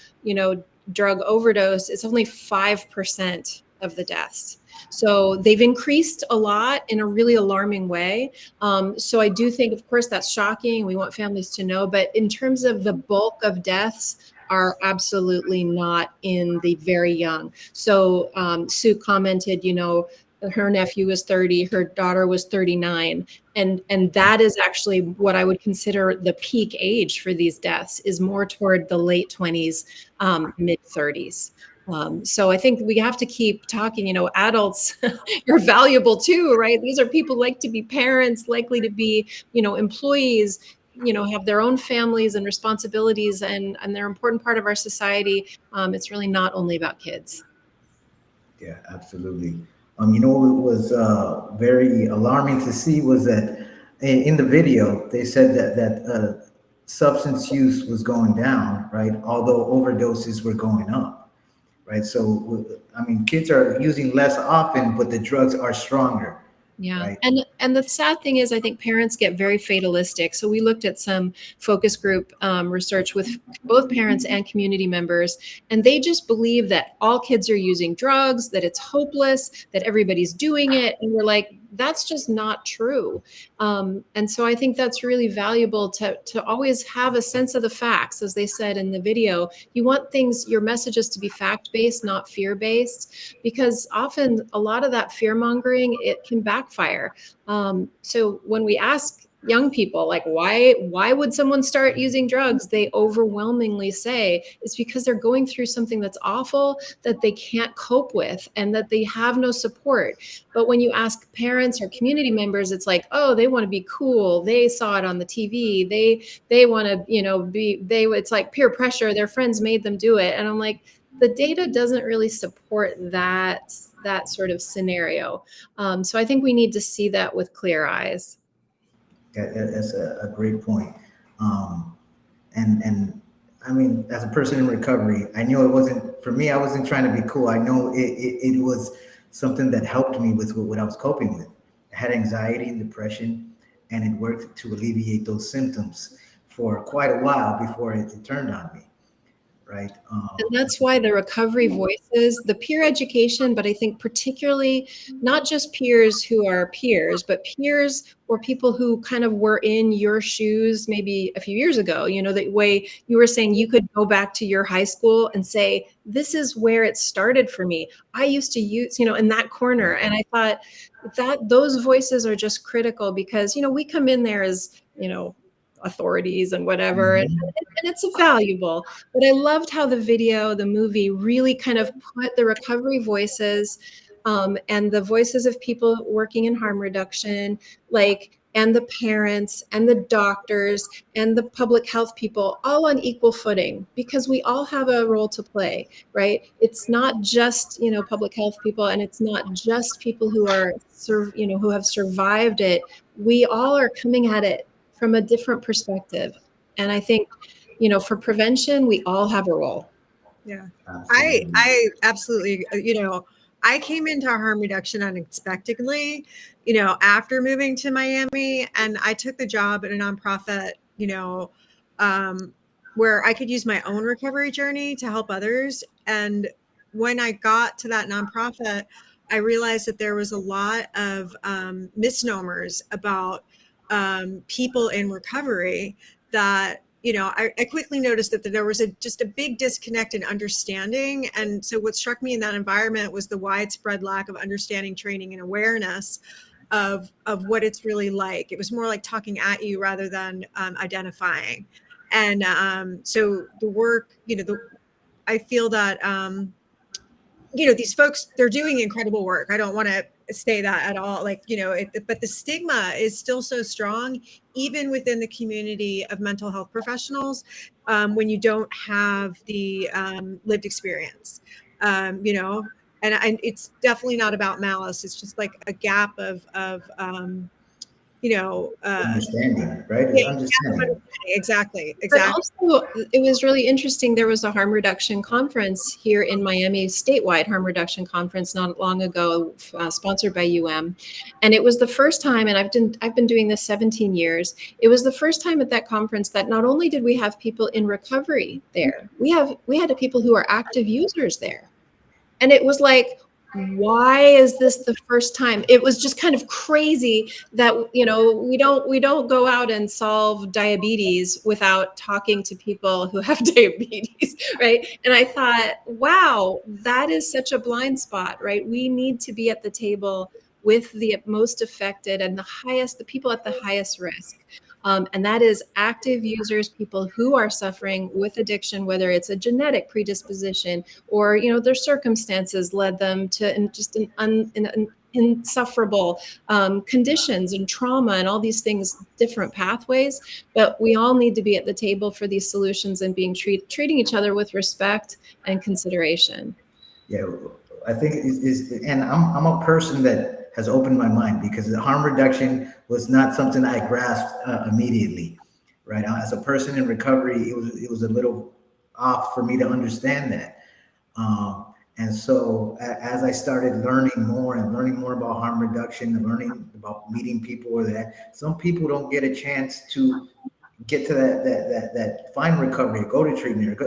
B: drug overdose is only 5% of the deaths. So they've increased a lot in a really alarming way. So I do think, of course, that's shocking. We want families to know. But in terms of the bulk of deaths, are absolutely not in the very young. So Sue commented, her nephew was 30, her daughter was 39. And that is actually what I would consider the peak age for these deaths, is more toward the late 20s, mid 30s. So I think we have to keep talking, adults are valuable too, right? These are people like to be parents, likely to be, employees, have their own families and responsibilities, and they're an important part of our society. It's really not only about kids.
A: Yeah, absolutely. What was very alarming to see was that in the video, they said that substance use was going down, right? Although overdoses were going up, right? So, kids are using less often, but the drugs are stronger.
B: Yeah.
A: Right.
B: And the sad thing is, I think parents get very fatalistic. So we looked at some focus group research with both parents and community members, and they just believe that all kids are using drugs, that it's hopeless, that everybody's doing it. And we're like, that's just not true. And so I think that's really valuable to always have a sense of the facts. As they said in the video, you want your messages to be fact-based, not fear-based, because often a lot of that fear-mongering, it can backfire. So when we ask young people, like, why would someone start using drugs? They overwhelmingly say it's because they're going through something that's awful, that they can't cope with, and that they have no support. But when you ask parents or community members, it's like, oh, they want to be cool. They saw it on the TV. They want to, it's like peer pressure. Their friends made them do it. And I'm like, the data doesn't really support that sort of scenario. So I think we need to see that with clear eyes.
A: That's a great point. And as a person in recovery, I knew it wasn't, for me, I wasn't trying to be cool. I know it was something that helped me with what I was coping with. I had anxiety and depression, and it worked to alleviate those symptoms for quite a while before it turned on me. Right.
B: And that's why the recovery voices, the peer education, but I think particularly not just peers who are peers, but peers or people who kind of were in your shoes maybe a few years ago, the way you were saying you could go back to your high school and say, this is where it started for me. I used to use, in that corner. And I thought that those voices are just critical because, we come in there as, authorities and whatever, and it's valuable. But I loved how the movie really kind of put the recovery voices and the voices of people working in harm reduction, and the parents and the doctors and the public health people all on equal footing, because we all have a role to play, right? It's not just, public health people, and it's not just people who are, who have survived it. We all are coming at it from a different perspective. And I think, for prevention, we all have a role.
D: Yeah, I absolutely, I came into harm reduction unexpectedly, after moving to Miami, and I took the job at a nonprofit, where I could use my own recovery journey to help others. And when I got to that nonprofit, I realized that there was a lot of misnomers about people in recovery that, I quickly noticed that there was just a big disconnect in understanding. And so what struck me in that environment was the widespread lack of understanding, training, and awareness of what it's really like. It was more like talking at you rather than identifying. And so the work, I feel that, these folks, they're doing incredible work. I don't want to say that at all. But the stigma is still so strong, even within the community of mental health professionals, when you don't have the lived experience. and it's definitely not about malice. It's just like a gap of
A: Understanding, right? It's
D: yeah,
A: understanding.
D: exactly.
B: But also, it was really interesting. There was a harm reduction conference here in Miami, statewide harm reduction conference not long ago, sponsored by and it was the first time. And I've been doing this 17 years. It was the first time at that conference that not only did we have people in recovery there, we had people who are active users there, and it was like, why is this the first time? It was just kind of crazy that, we don't go out and solve diabetes without talking to people who have diabetes, right? And I thought, wow, that is such a blind spot, right? We need to be at the table with the most affected and the people at the highest risk. And that is active users, people who are suffering with addiction, whether it's a genetic predisposition or, their circumstances led them to insufferable conditions and trauma and all these things, different pathways. But we all need to be at the table for these solutions and treating each other with respect and consideration.
A: Yeah, I think and I'm a person that has opened my mind, because the harm reduction was not something I grasped immediately, right? As a person in recovery, it was a little off for me to understand that. And so as I started learning more about harm reduction and learning about meeting people, or that some people don't get a chance to get to that find recovery, go to treatment,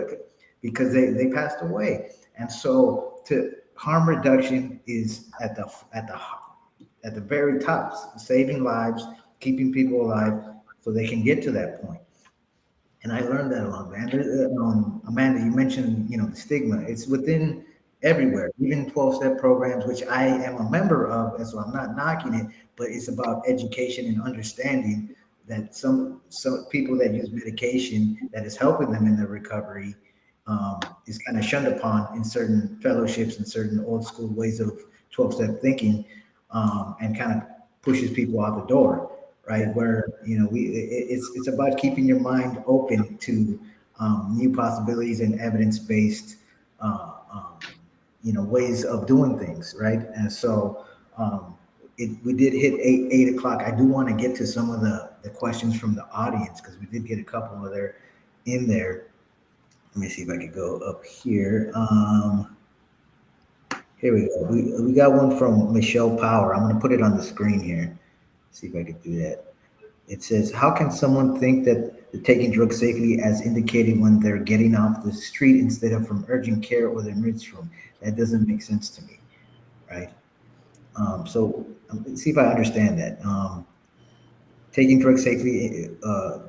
A: because they passed away. And so harm reduction is at the very top, saving lives, keeping people alive so they can get to that point. And I learned that along the way. And Amanda, you mentioned, the stigma. It's within everywhere, even 12-step programs, which I am a member of, and so I'm not knocking it, but it's about education and understanding that some people that use medication that is helping them in their recovery is kind of shunned upon in certain fellowships and certain old school ways of 12-step thinking, and kind of pushes people out the door, right? Where, it's about keeping your mind open to new possibilities and evidence-based ways of doing things, right? And so we did hit 8 o'clock. I do want to get to some of the questions from the audience, because we did get a couple of in there. Let me see if I could go up here. Here we go. We got one from Michelle Power. I'm going to put it on the screen here. See if I can do that. It says, how can someone think that they're taking drugs safely as indicated when they're getting off the street instead of from urgent care or the emergency room? That doesn't make sense to me, right? So let's see if I understand that. Taking drugs safely,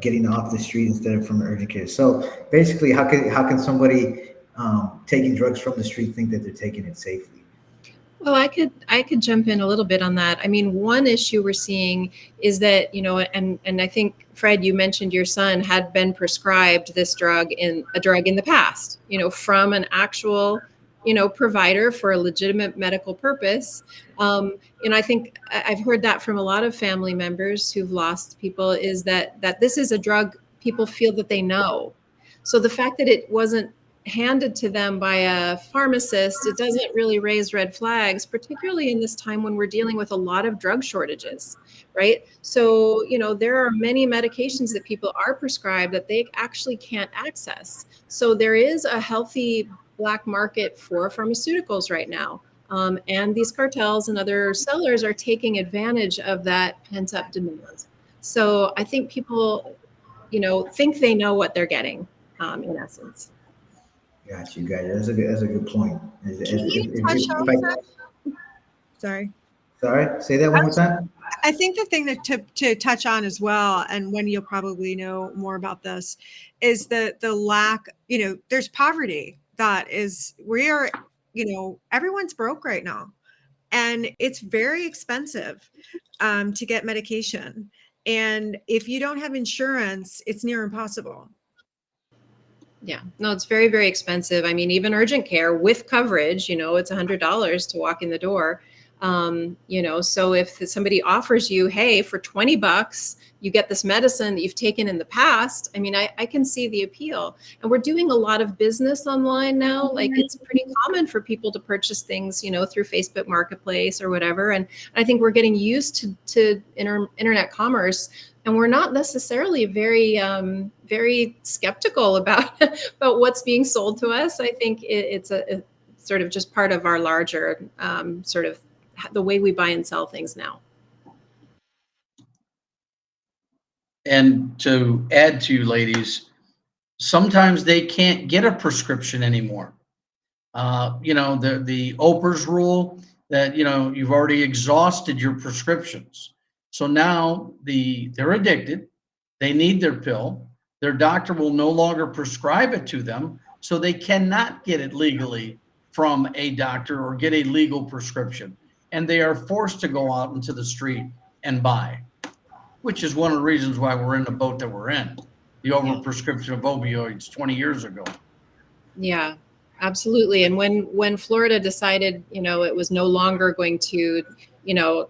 A: getting off the street instead of from urgent care. So basically, how can somebody taking drugs from the street think that they're taking it safely?
B: Well, I could jump in a little bit on that. I mean, one issue we're seeing is that, and I think, Fred, you mentioned your son had been prescribed this drug in the past, from an actual, provider for a legitimate medical purpose. I think I've heard that from a lot of family members who've lost people, is that this is a drug people feel that they know. So the fact that it wasn't handed to them by a pharmacist, it doesn't really raise red flags, particularly in this time when we're dealing with a lot of drug shortages, right? So, there are many medications that people are prescribed that they actually can't access. So there is a healthy black market for pharmaceuticals right now. And these cartels and other sellers are taking advantage of that pent-up demand. So I think people, think they know what they're getting, in essence.
A: Got you, guys. That's a good point.
D: Sorry.
A: Sorry, say that one more time.
D: I think the thing that to touch on as well, and Wendy, you'll probably know more about this, is the lack, there's poverty everyone's broke right now, and it's very expensive to get medication. And if you don't have insurance, it's near impossible.
B: Yeah, no, it's very, very expensive. I mean, even urgent care with coverage, it's $100 to walk in the door. So if somebody offers you, hey, for $20, you get this medicine that you've taken in the past, I mean, I can see the appeal. And we're doing a lot of business online now. Like it's pretty common for people to purchase things, through Facebook Marketplace or whatever. And I think we're getting used to internet commerce. And we're not necessarily very skeptical about what's being sold to us. I think it's a sort of just part of our larger sort of the way we buy and sell things now.
C: And to add to you ladies, sometimes they can't get a prescription anymore. The Oprah's rule that, you've already exhausted your prescriptions. So now they're addicted. They need their pill. Their doctor will no longer prescribe it to them. So they cannot get it legally from a doctor or get a legal prescription. And they are forced to go out into the street and buy, which is one of the reasons why we're in the boat that we're in, the overprescription of opioids 20 years ago.
B: Yeah, absolutely. And when Florida decided, it was no longer going to,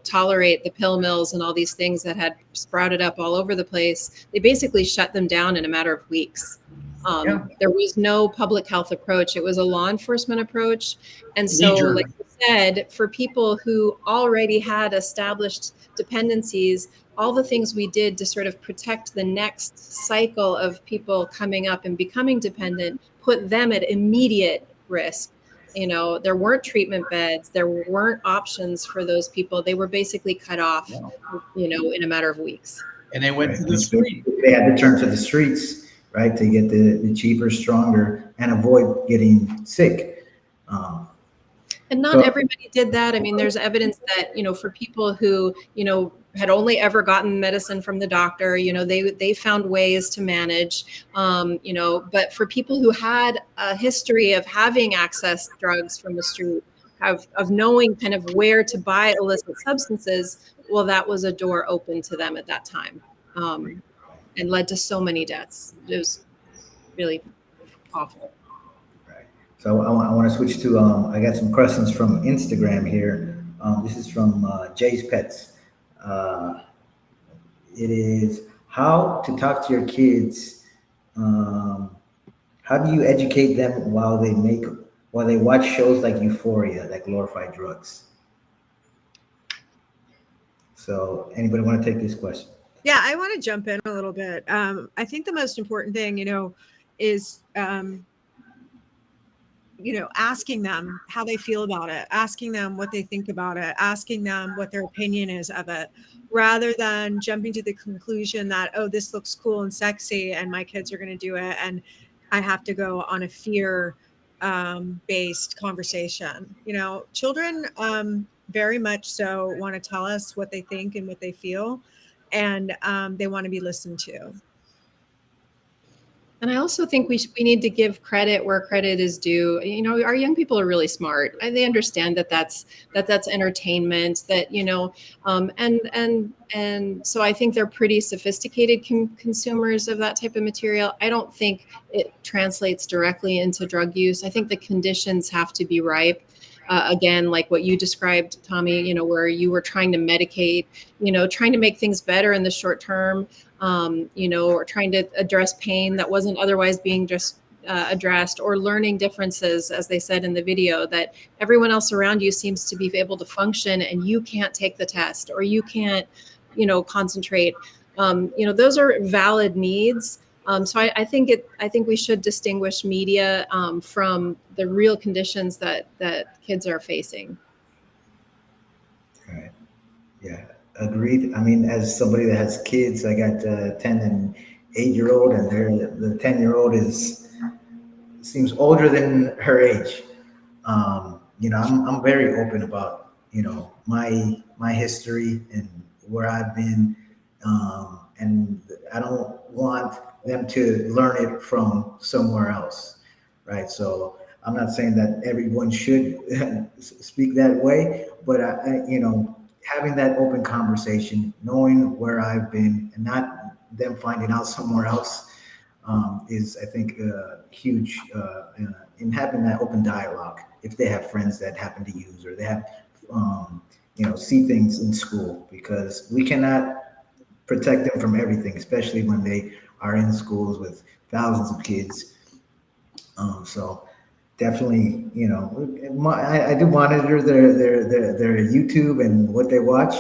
B: tolerate the pill mills and all these things that had sprouted up all over the place, they basically shut them down in a matter of weeks. There was no public health approach. It was a law enforcement approach. And so, like you said, for people who already had established dependencies, all the things we did to sort of protect the next cycle of people coming up and becoming dependent put them at immediate risk. There weren't treatment beds. There weren't options for those people. They were basically cut off, in a matter of weeks.
C: And they went to the street.
A: They had to turn to the streets, right, to get the cheaper, stronger, and avoid getting sick.
B: And not everybody did that. I mean, there's evidence that, for people who, had only ever gotten medicine from the doctor, they found ways to manage, but for people who had a history of having access drugs from the street, of knowing kind of where to buy illicit substances, well, that was a door open to them at that time, and led to so many deaths. It was really awful.
A: So I want to switch to, I got some questions from Instagram here. This is from Jay's Pets. It is how to talk to your kids. How do you educate them while they watch shows like Euphoria that glorify drugs? So anybody want to take this question?
D: Yeah, I want to jump in a little bit. I think the most important thing, is asking them how they feel about it, asking them what they think about it, asking them what their opinion is of it, rather than jumping to the conclusion that, oh, this looks cool and sexy and my kids are going to do it. And I have to go on a fear based conversation. Children very much so want to tell us what they think and what they feel, and they want to be listened to.
B: And I also think we need to give credit where credit is due. Our young people are really smart, and they understand that that's entertainment. And so I think they're pretty sophisticated consumers of that type of material. I don't think it translates directly into drug use. I think the conditions have to be ripe. Again, like what you described, Tommy, where you were trying to medicate, trying to make things better in the short term, or trying to address pain that wasn't otherwise being just addressed, or learning differences, as they said in the video, that everyone else around you seems to be able to function and you can't take the test, or you can't, concentrate. Those are valid needs. So I think we should distinguish media from the real conditions that kids are facing.
A: Right. Yeah, agreed. I mean, as somebody that has kids, I got 10 and 8-year-old, and the 10-year-old seems older than her age. I'm very open about my history and where I've been, and I don't want them to learn it from somewhere else, right? So I'm not saying that everyone should speak that way, but having that open conversation, knowing where I've been, and not them finding out somewhere else, is, I think, huge in having that open dialogue. If they have friends that happen to use, or they have see things in school, because we cannot protect them from everything, especially when they are in schools with thousands of kids. So definitely, I do monitor their YouTube and what they watch,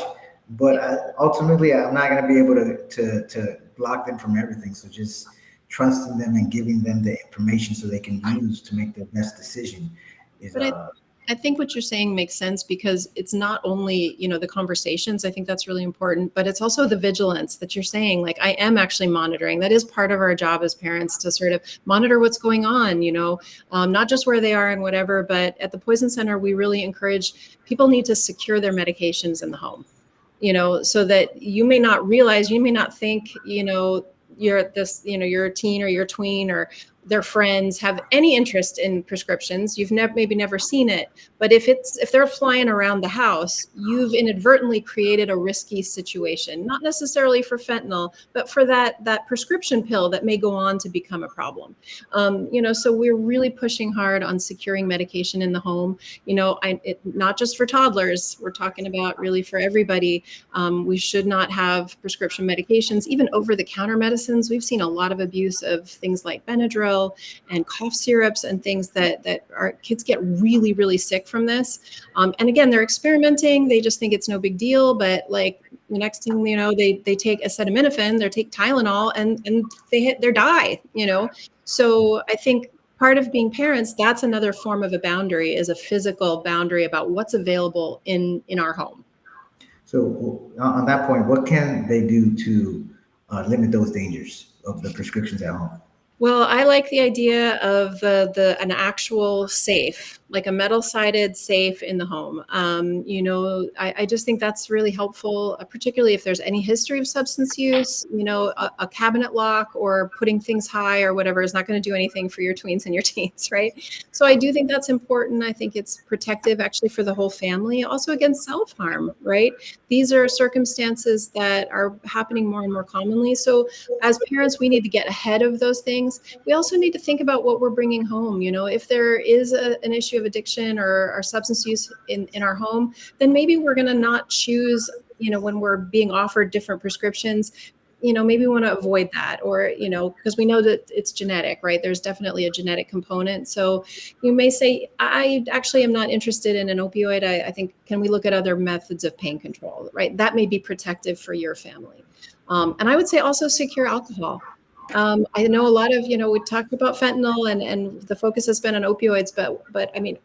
A: but ultimately I'm not going to be able to block them from everything. So just trusting them and giving them the information so they can use to make their best decision is.
B: But I think what you're saying makes sense, because it's not only, the conversations. I think that's really important, but it's also the vigilance that you're saying. Like, I am actually monitoring. That is part of our job as parents, to sort of monitor what's going on, not just where they are and whatever, but at the Poison Center, we really encourage people need to secure their medications in the home, so that you may not realize, you may not think, you're at this, you're a teen or you're a tween or their friends have any interest in prescriptions. You've maybe never seen it, but if they're flying around the house, you've inadvertently created a risky situation, not necessarily for fentanyl, but for that prescription pill that may go on to become a problem. So we're really pushing hard on securing medication in the home. Not just for toddlers, we're talking about really for everybody. We should not have prescription medications, even over-the-counter medicines. We've seen a lot of abuse of things like Benadryl and cough syrups and things that our kids get really, really sick from this. And again, they're experimenting. They just think it's no big deal. But like the next thing they take acetaminophen, they take Tylenol, and they die. So I think part of being parents, that's another form of a boundary, is a physical boundary about what's available in our home.
A: So on that point, what can they do to limit those dangers of the prescriptions at home?
B: Well, I like the idea of an actual safe, like a metal-sided safe in the home. I just think that's really helpful, particularly if there's any history of substance use. A cabinet lock or putting things high or whatever is not going to do anything for your tweens and your teens, right? So I do think that's important. I think it's protective actually for the whole family, also against self-harm, right? These are circumstances that are happening more and more commonly. So as parents, we need to get ahead of those things. We also need to think about what we're bringing home. If there is an issue of addiction or substance use in our home, then maybe we're going to not choose, when we're being offered different prescriptions, maybe we want to avoid that, or, because we know that it's genetic, right? There's definitely a genetic component. So you may say, I actually am not interested in an opioid. I think, can we look at other methods of pain control, right? That may be protective for your family. And I would say also secure alcohol. I know a lot of, we talked about fentanyl and the focus has been on opioids, but I mean,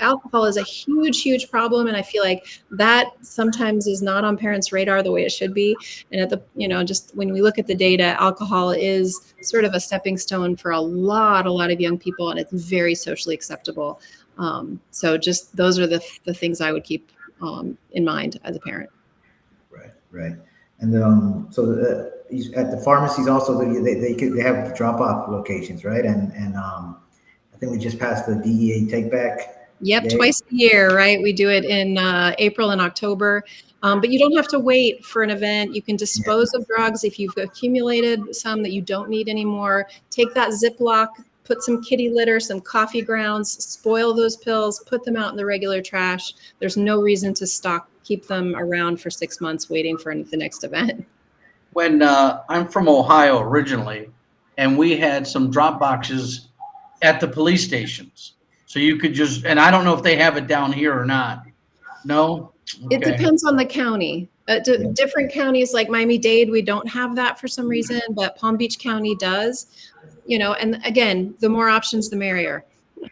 B: alcohol is a huge, huge problem. And I feel like that sometimes is not on parents' radar the way it should be. And just when we look at the data, alcohol is sort of a stepping stone for a lot of young people, and it's very socially acceptable. So just those are the things I would keep in mind as a parent.
A: Right. And at the pharmacies also, they have drop-off locations, right? And I think we just passed the DEA take-back.
B: Yep, twice a year, right? We do it in April and October. But you don't have to wait for an event. You can dispose of drugs if you've accumulated some that you don't need anymore. Take that Ziploc, put some kitty litter, some coffee grounds, spoil those pills, put them out in the regular trash. There's no reason to keep them around for 6 months waiting for the next event.
C: When I'm from Ohio originally, and we had some drop boxes at the police stations. So you could and I don't know if they have it down here or not. No? Okay.
B: It depends on the county. Different counties like Miami-Dade, we don't have that for some reason, but Palm Beach County does. And again, the more options, the merrier.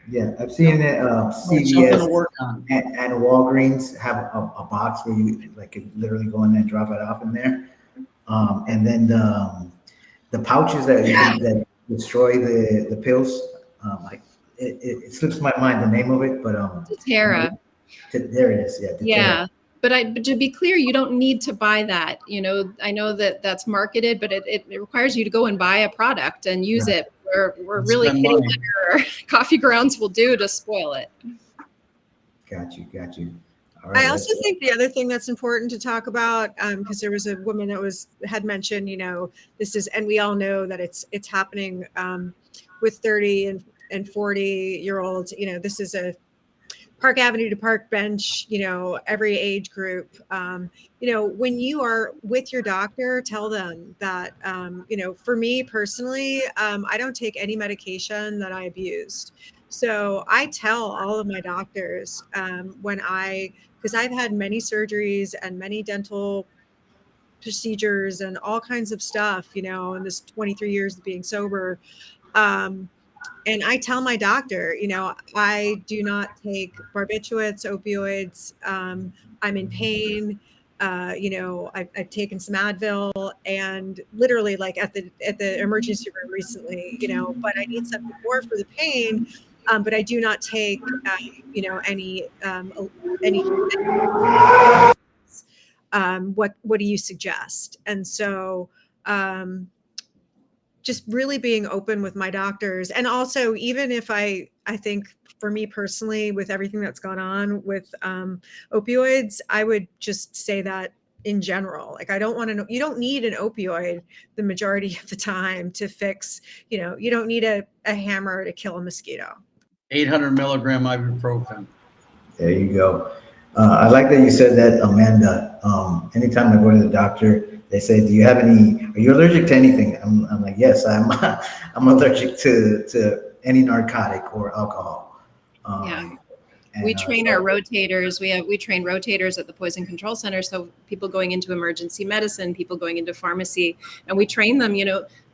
A: Yeah, I've seen it. CVS and Walgreens have a box where you could literally go in there and drop it off in there. And then the pouches that destroy the pills, it slips my mind the name of it, but
B: Terra.
A: There it is.
B: Yeah. But to be clear, you don't need to buy that. I know that that's marketed, but it requires you to go and buy a product and use it. Where really kitty litter or coffee grounds will do to spoil it.
A: Got you. All right,
D: I also think the other thing that's important to talk about, because there was a woman that had mentioned, this is, and we all know that it's happening with 30 and 40-year-olds. Park Avenue to Park Bench, every age group. When you are with your doctor, tell them that, for me personally, I don't take any medication that I abused. So I tell all of my doctors because I've had many surgeries and many dental procedures and all kinds of stuff, in this 23 years of being sober. And I tell my doctor, I do not take barbiturates, opioids. I'm in pain. I've taken some Advil, and literally, like at the emergency room recently, but I need something more for the pain. But I do not take, any. What do you suggest? And so. Just really being open with my doctors. And also, even if I think for me personally, with everything that's gone on with opioids, I would just say that in general, like, I don't want to know, you don't need an opioid the majority of the time to fix, you don't need a hammer to kill a mosquito.
C: 800 milligram ibuprofen.
A: There you go. I like that you said that, Amanda. Anytime I go to the doctor, they say, "Do you have any? Are you allergic to anything?" I'm like, "Yes, I'm. I'm allergic to any narcotic or alcohol."
B: Yeah. We train our rotators. We train rotators at the Poison Control Center. So people going into emergency medicine, people going into pharmacy, and we train them,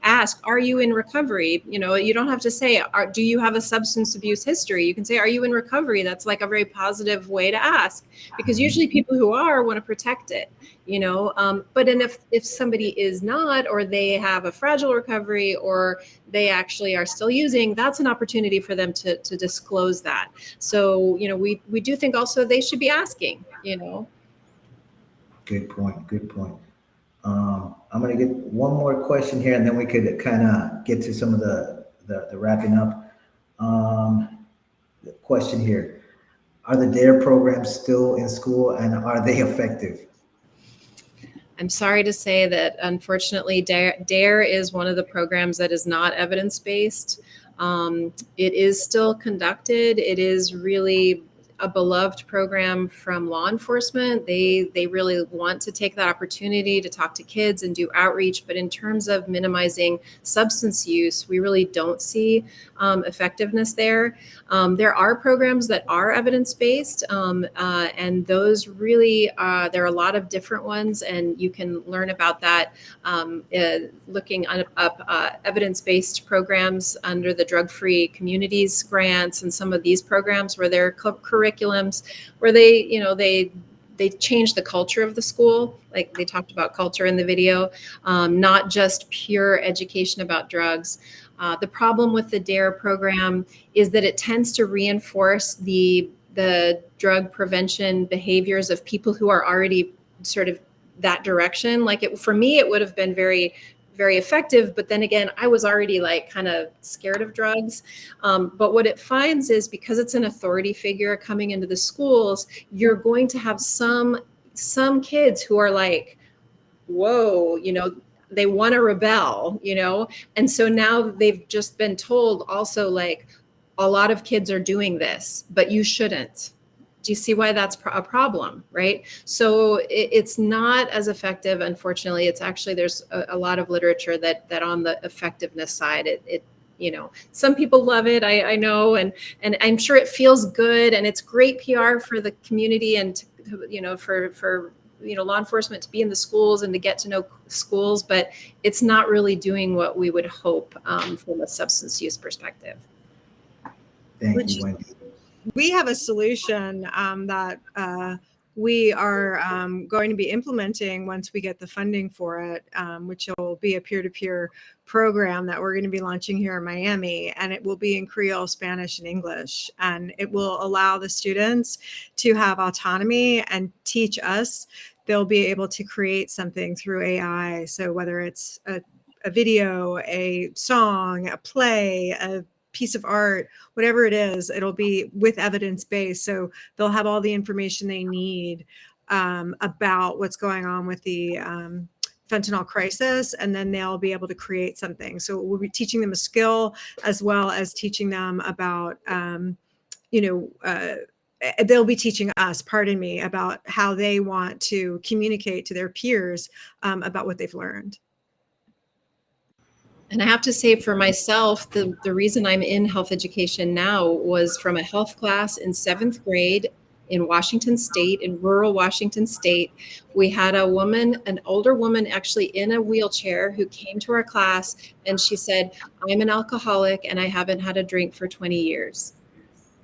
B: ask, are you in recovery? You don't have to say, do you have a substance abuse history? You can say, are you in recovery? That's like a very positive way to ask, because usually people who are want to protect it, but then if somebody is not, or they have a fragile recovery, or they actually are still using, that's an opportunity for them to disclose that. So, we do think also they should be asking,
A: Good point. Good point. I'm going to get one more question here, and then we could kind of get to some of the wrapping up. The question here: are the DARE programs still in school, and are they effective?
B: I'm sorry to say that, unfortunately, DARE is one of the programs that is not evidence-based. It is still conducted. It is really a beloved program from law enforcement. They really want to take that opportunity to talk to kids and do outreach. But in terms of minimizing substance use, we really don't see effectiveness there. There are programs that are evidence-based, and those really, there are a lot of different ones, and you can learn about that looking up evidence-based programs under the Drug-Free Communities grants, and some of these programs where there are curriculums where they change the culture of the school. Like they talked about culture in the video, not just pure education about drugs. The problem with the DARE program is that it tends to reinforce the drug prevention behaviors of people who are already sort of that direction. Like for me, it would have been very, very effective. But then again, I was already like kind of scared of drugs. But what it finds is, because it's an authority figure coming into the schools, you're going to have some kids who are like, whoa, they want to rebel, and so now they've just been told also, like, a lot of kids are doing this, but you shouldn't. Do you see why that's a problem, right? So it's not as effective, unfortunately. It's actually, there's a lot of literature that on the effectiveness side, it some people love it, I know, and I'm sure it feels good, and it's great PR for the community, and for law enforcement to be in the schools and to get to know schools, but it's not really doing what we would hope from a substance use perspective.
A: Thank you, Wendy.
D: We have a solution that we are going to be implementing once we get the funding for it, which will be a peer-to-peer program that we're going to be launching here in Miami, and it will be in Creole, Spanish, and English, and it will allow the students to have autonomy and teach us. They'll be able to create something through AI. So whether it's a video, a song, a play, a piece of art, whatever it is, it'll be with evidence-based. So they'll have all the information they need about what's going on with the fentanyl crisis, and then they'll be able to create something. So we'll be teaching them a skill, as well as teaching them about, they'll be teaching us, pardon me, about how they want to communicate to their peers about what they've learned.
B: And I have to say for myself, the reason I'm in health education now was from a health class in 7th grade in Washington State, in rural Washington State. We had a woman, an older woman actually in a wheelchair, who came to our class and she said, "I'm an alcoholic and I haven't had a drink for 20 years."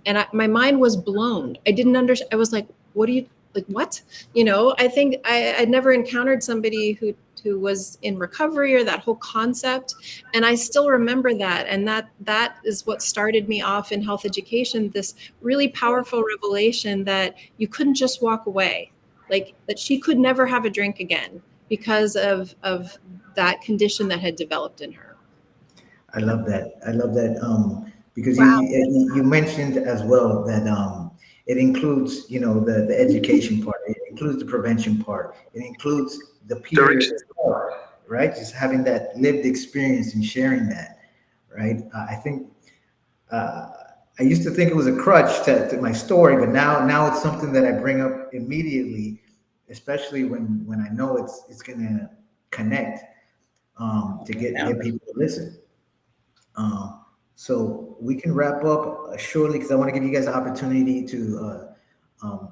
B: And my mind was blown. I didn't understand. I was like, what do you, like, what? You know, I think I'd never encountered somebody who was in recovery, or that whole concept. And I still remember that. And that is what started me off in health education, this really powerful revelation that you couldn't just walk away, like that she could never have a drink again because of that condition that had developed in her.
A: I love that. I love that. Because you mentioned as well that it includes, you know, the education part. It includes the prevention part. It includes the peer part, right? Just having that lived experience and sharing that, right? I think I used to think it was a crutch to my story, but now it's something that I bring up immediately, especially when I know it's gonna connect to get people to listen. So we can wrap up shortly, because I want to give you guys the opportunity to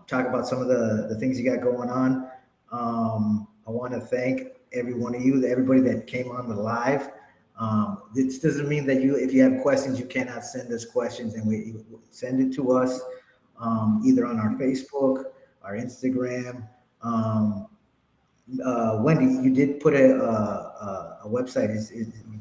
A: talk about some of the things you got going on. I want to thank every one of you, everybody that came on the live. This doesn't mean that if you have questions, you cannot send us questions, and we send it to us either on our Facebook, our Instagram. Wendy, you did put a website.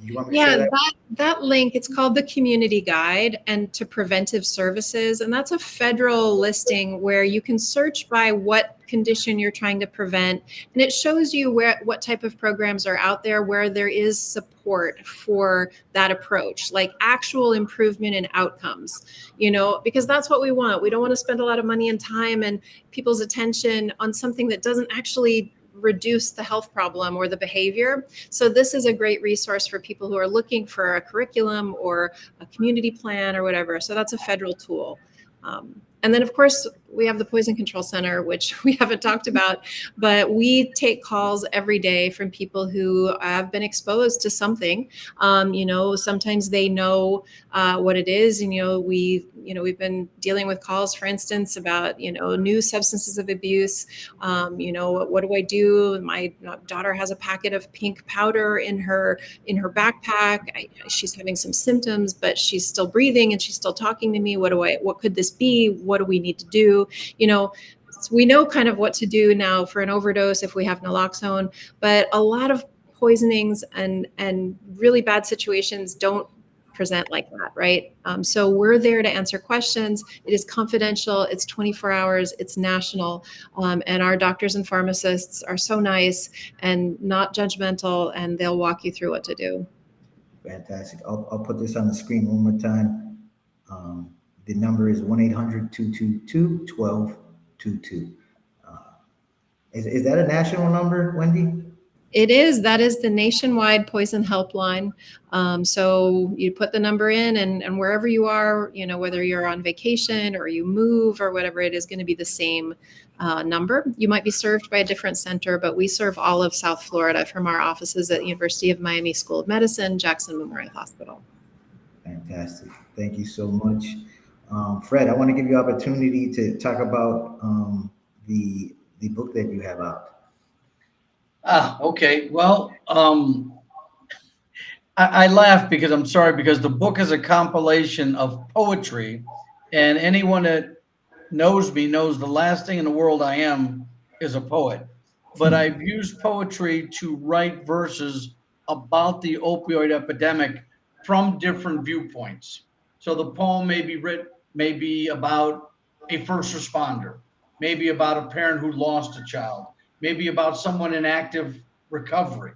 A: You want me to share that?
B: That link, it's called the Community Guide and to Preventive Services. And that's a federal listing where you can search by what condition you're trying to prevent. And it shows you what type of programs are out there where there is support for that approach, like actual improvement in outcomes, you know, because that's what we want. We don't want to spend a lot of money and time and people's attention on something that doesn't actually reduce the health problem or the behavior. So this is a great resource for people who are looking for a curriculum or a community plan or whatever. So that's a federal tool. And then, of course, we have the Poison Control Center, which we haven't talked about, but we take calls every day from people who have been exposed to something. You know, sometimes they know what it is, and we've been dealing with calls, for instance, about new substances of abuse. What do I do? My daughter has a packet of pink powder in her backpack. She's having some symptoms, but she's still breathing and she's still talking to me. What could this be? What do we need to do? We know kind of what to do now for an overdose if we have naloxone, but a lot of poisonings and really bad situations don't present like that, right? So we're there to answer questions. It is confidential. It's 24 hours. It's national. And our doctors and pharmacists are so nice and not judgmental, and they'll walk you through what to do.
A: Fantastic. I'll put this on the screen one more time. The number is 1-800-222-1222. Is that a national number, Wendy?
B: It is. That is the nationwide poison helpline. So you put the number in, and wherever you are, whether you're on vacation or you move or whatever, it is going to be the same number. You might be served by a different center, but we serve all of South Florida from our offices at University of Miami School of Medicine, Jackson Memorial Hospital.
A: Fantastic. Thank you so much. Fred, I want to give you opportunity to talk about the book that you have out.
C: Okay. Well, I laugh because I'm sorry, because the book is a compilation of poetry, and anyone that knows me knows the last thing in the world I am is a poet. But I've used poetry to write verses about the opioid epidemic from different viewpoints. So the poem may be about a first responder, maybe about a parent who lost a child, maybe about someone in active recovery.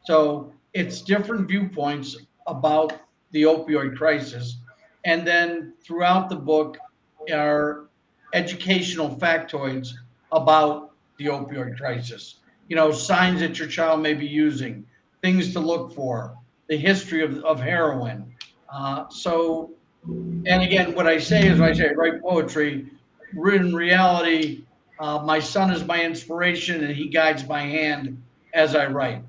C: So it's different viewpoints about the opioid crisis. And then throughout the book are educational factoids about the opioid crisis. Signs that your child may be using, things to look for, the history of heroin. And again, what I say is when I say I write poetry, in reality, my son is my inspiration and he guides my hand as I write.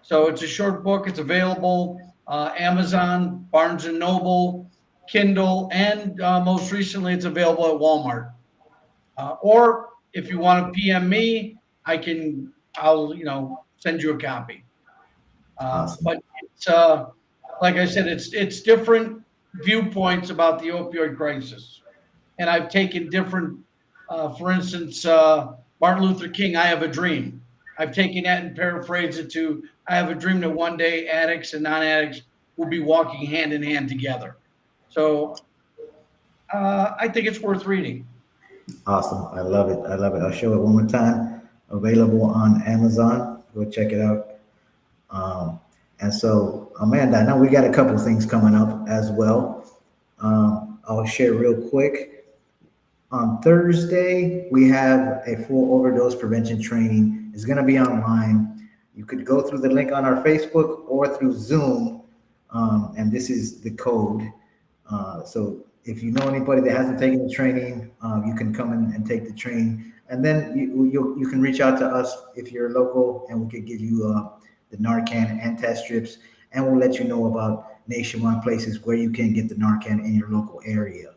C: So it's a short book. It's available Amazon, Barnes and Noble, Kindle, and most recently it's available at Walmart. Or if you want to PM me, I'll send you a copy.
A: Awesome.
C: But it's like I said, it's different viewpoints about the opioid crisis, and I've taken different. For instance, Martin Luther King, "I Have a Dream." I've taken that and paraphrased it to, "I have a dream that one day addicts and non-addicts will be walking hand in hand together." So I think it's worth reading.
A: Awesome. I love it. I love it. I'll show it one more time. Available on Amazon. Go check it out. And so, Amanda, I know we got a couple of things coming up as well. I'll share real quick. On Thursday, we have a full overdose prevention training. It's going to be online. You could go through the link on our Facebook or through Zoom, and this is the code. So if you know anybody that hasn't taken the training, you can come in and take the training. And then you can reach out to us if you're local, and we could give you the Narcan and test strips, and we'll let you know about nationwide places where you can get the Narcan in your local area.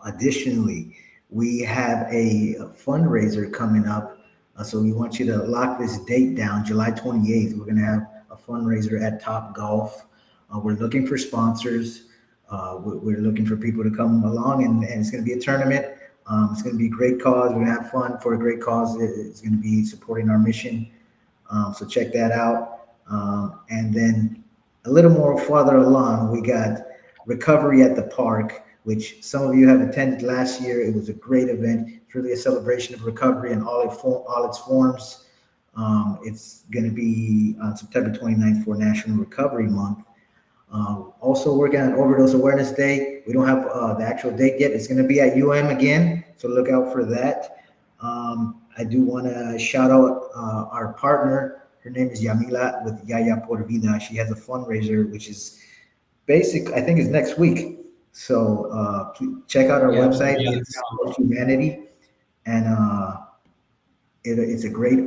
A: Additionally, we have a fundraiser coming up. So we want you to lock this date down, July 28th. We're going to have a fundraiser at Top Golf. We're looking for sponsors. We're looking for people to come along, and it's going to be a tournament. It's going to be a great cause. We're going to have fun for a great cause. It's going to be supporting our mission. So check that out. And then a little more farther along, we got Recovery at the Park, which some of you have attended last year. It was a great event. It's really a celebration of recovery in all its forms. It's going to be on September 29th for National Recovery Month. Also working on Overdose Awareness Day. We don't have the actual date yet. It's going to be at again, so look out for that. I do want to shout out our partner. Her name is Yamila with Yaya Por Vida. She has a fundraiser, which is basic, I think it's next week. So check out our website. It's Humanity, and it's a great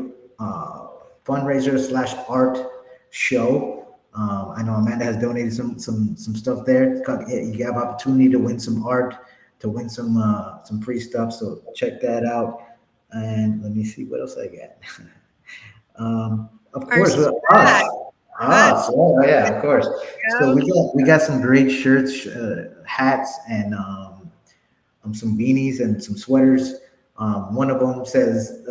A: fundraiser / art show. I know Amanda has donated some stuff there. You have opportunity to win some art, to win some free stuff. So check that out. And let me see what else I got. Of course, us. Oh yeah, of course. So we got some great shirts, hats, and some beanies and some sweaters. One of them says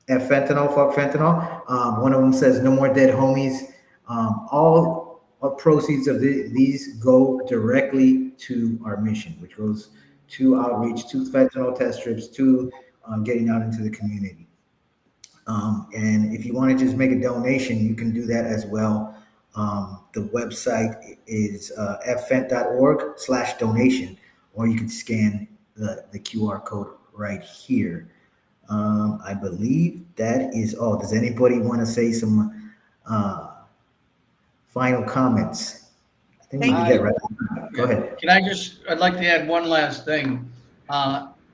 A: F fentanyl, fuck fentanyl. One of them says no more dead homies. All proceeds of these go directly to our mission, which goes to outreach, to fentanyl test strips, to getting out into the community. And if you want to just make a donation, you can do that as well. The website is ffent.org/donation, or you can scan the QR code right here. I believe that is all. Does anybody want to say some final comments? I think we did that right. Go ahead.
C: I'd like to add one last thing.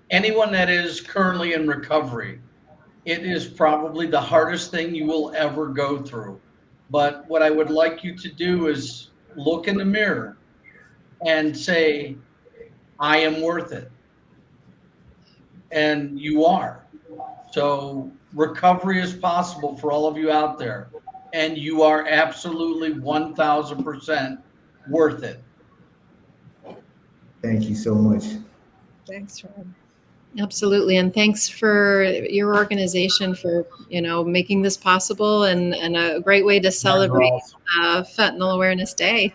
C: Anyone that is currently in recovery, it is probably the hardest thing you will ever go through. But what I would like you to do is look in the mirror and say, I am worth it. And you are. So recovery is possible for all of you out there. And you are absolutely 1000% worth it.
A: Thank you so much.
D: Thanks, Fred.
B: Absolutely, and thanks for your organization for making this possible and a great way to celebrate Fentanyl Awareness Day.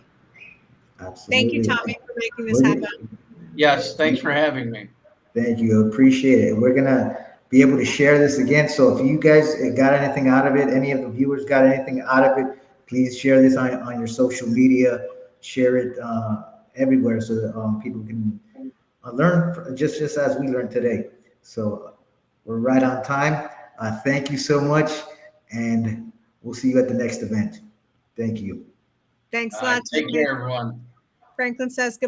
A: Absolutely.
D: Thank you, Tommy, for making this happen.
C: Yes, thanks for having me.
A: Thank you, appreciate it. We're gonna be able to share this again. So if you guys got anything out of it, any of the viewers got anything out of it, please share this on your social media. Share it everywhere so that people can learn just as we learned today. So we're right on time. Thank you so much, and we'll see you at the next event. Thank you.
D: Thanks a lot.
C: Take care, everyone.
D: Franklin says goodbye.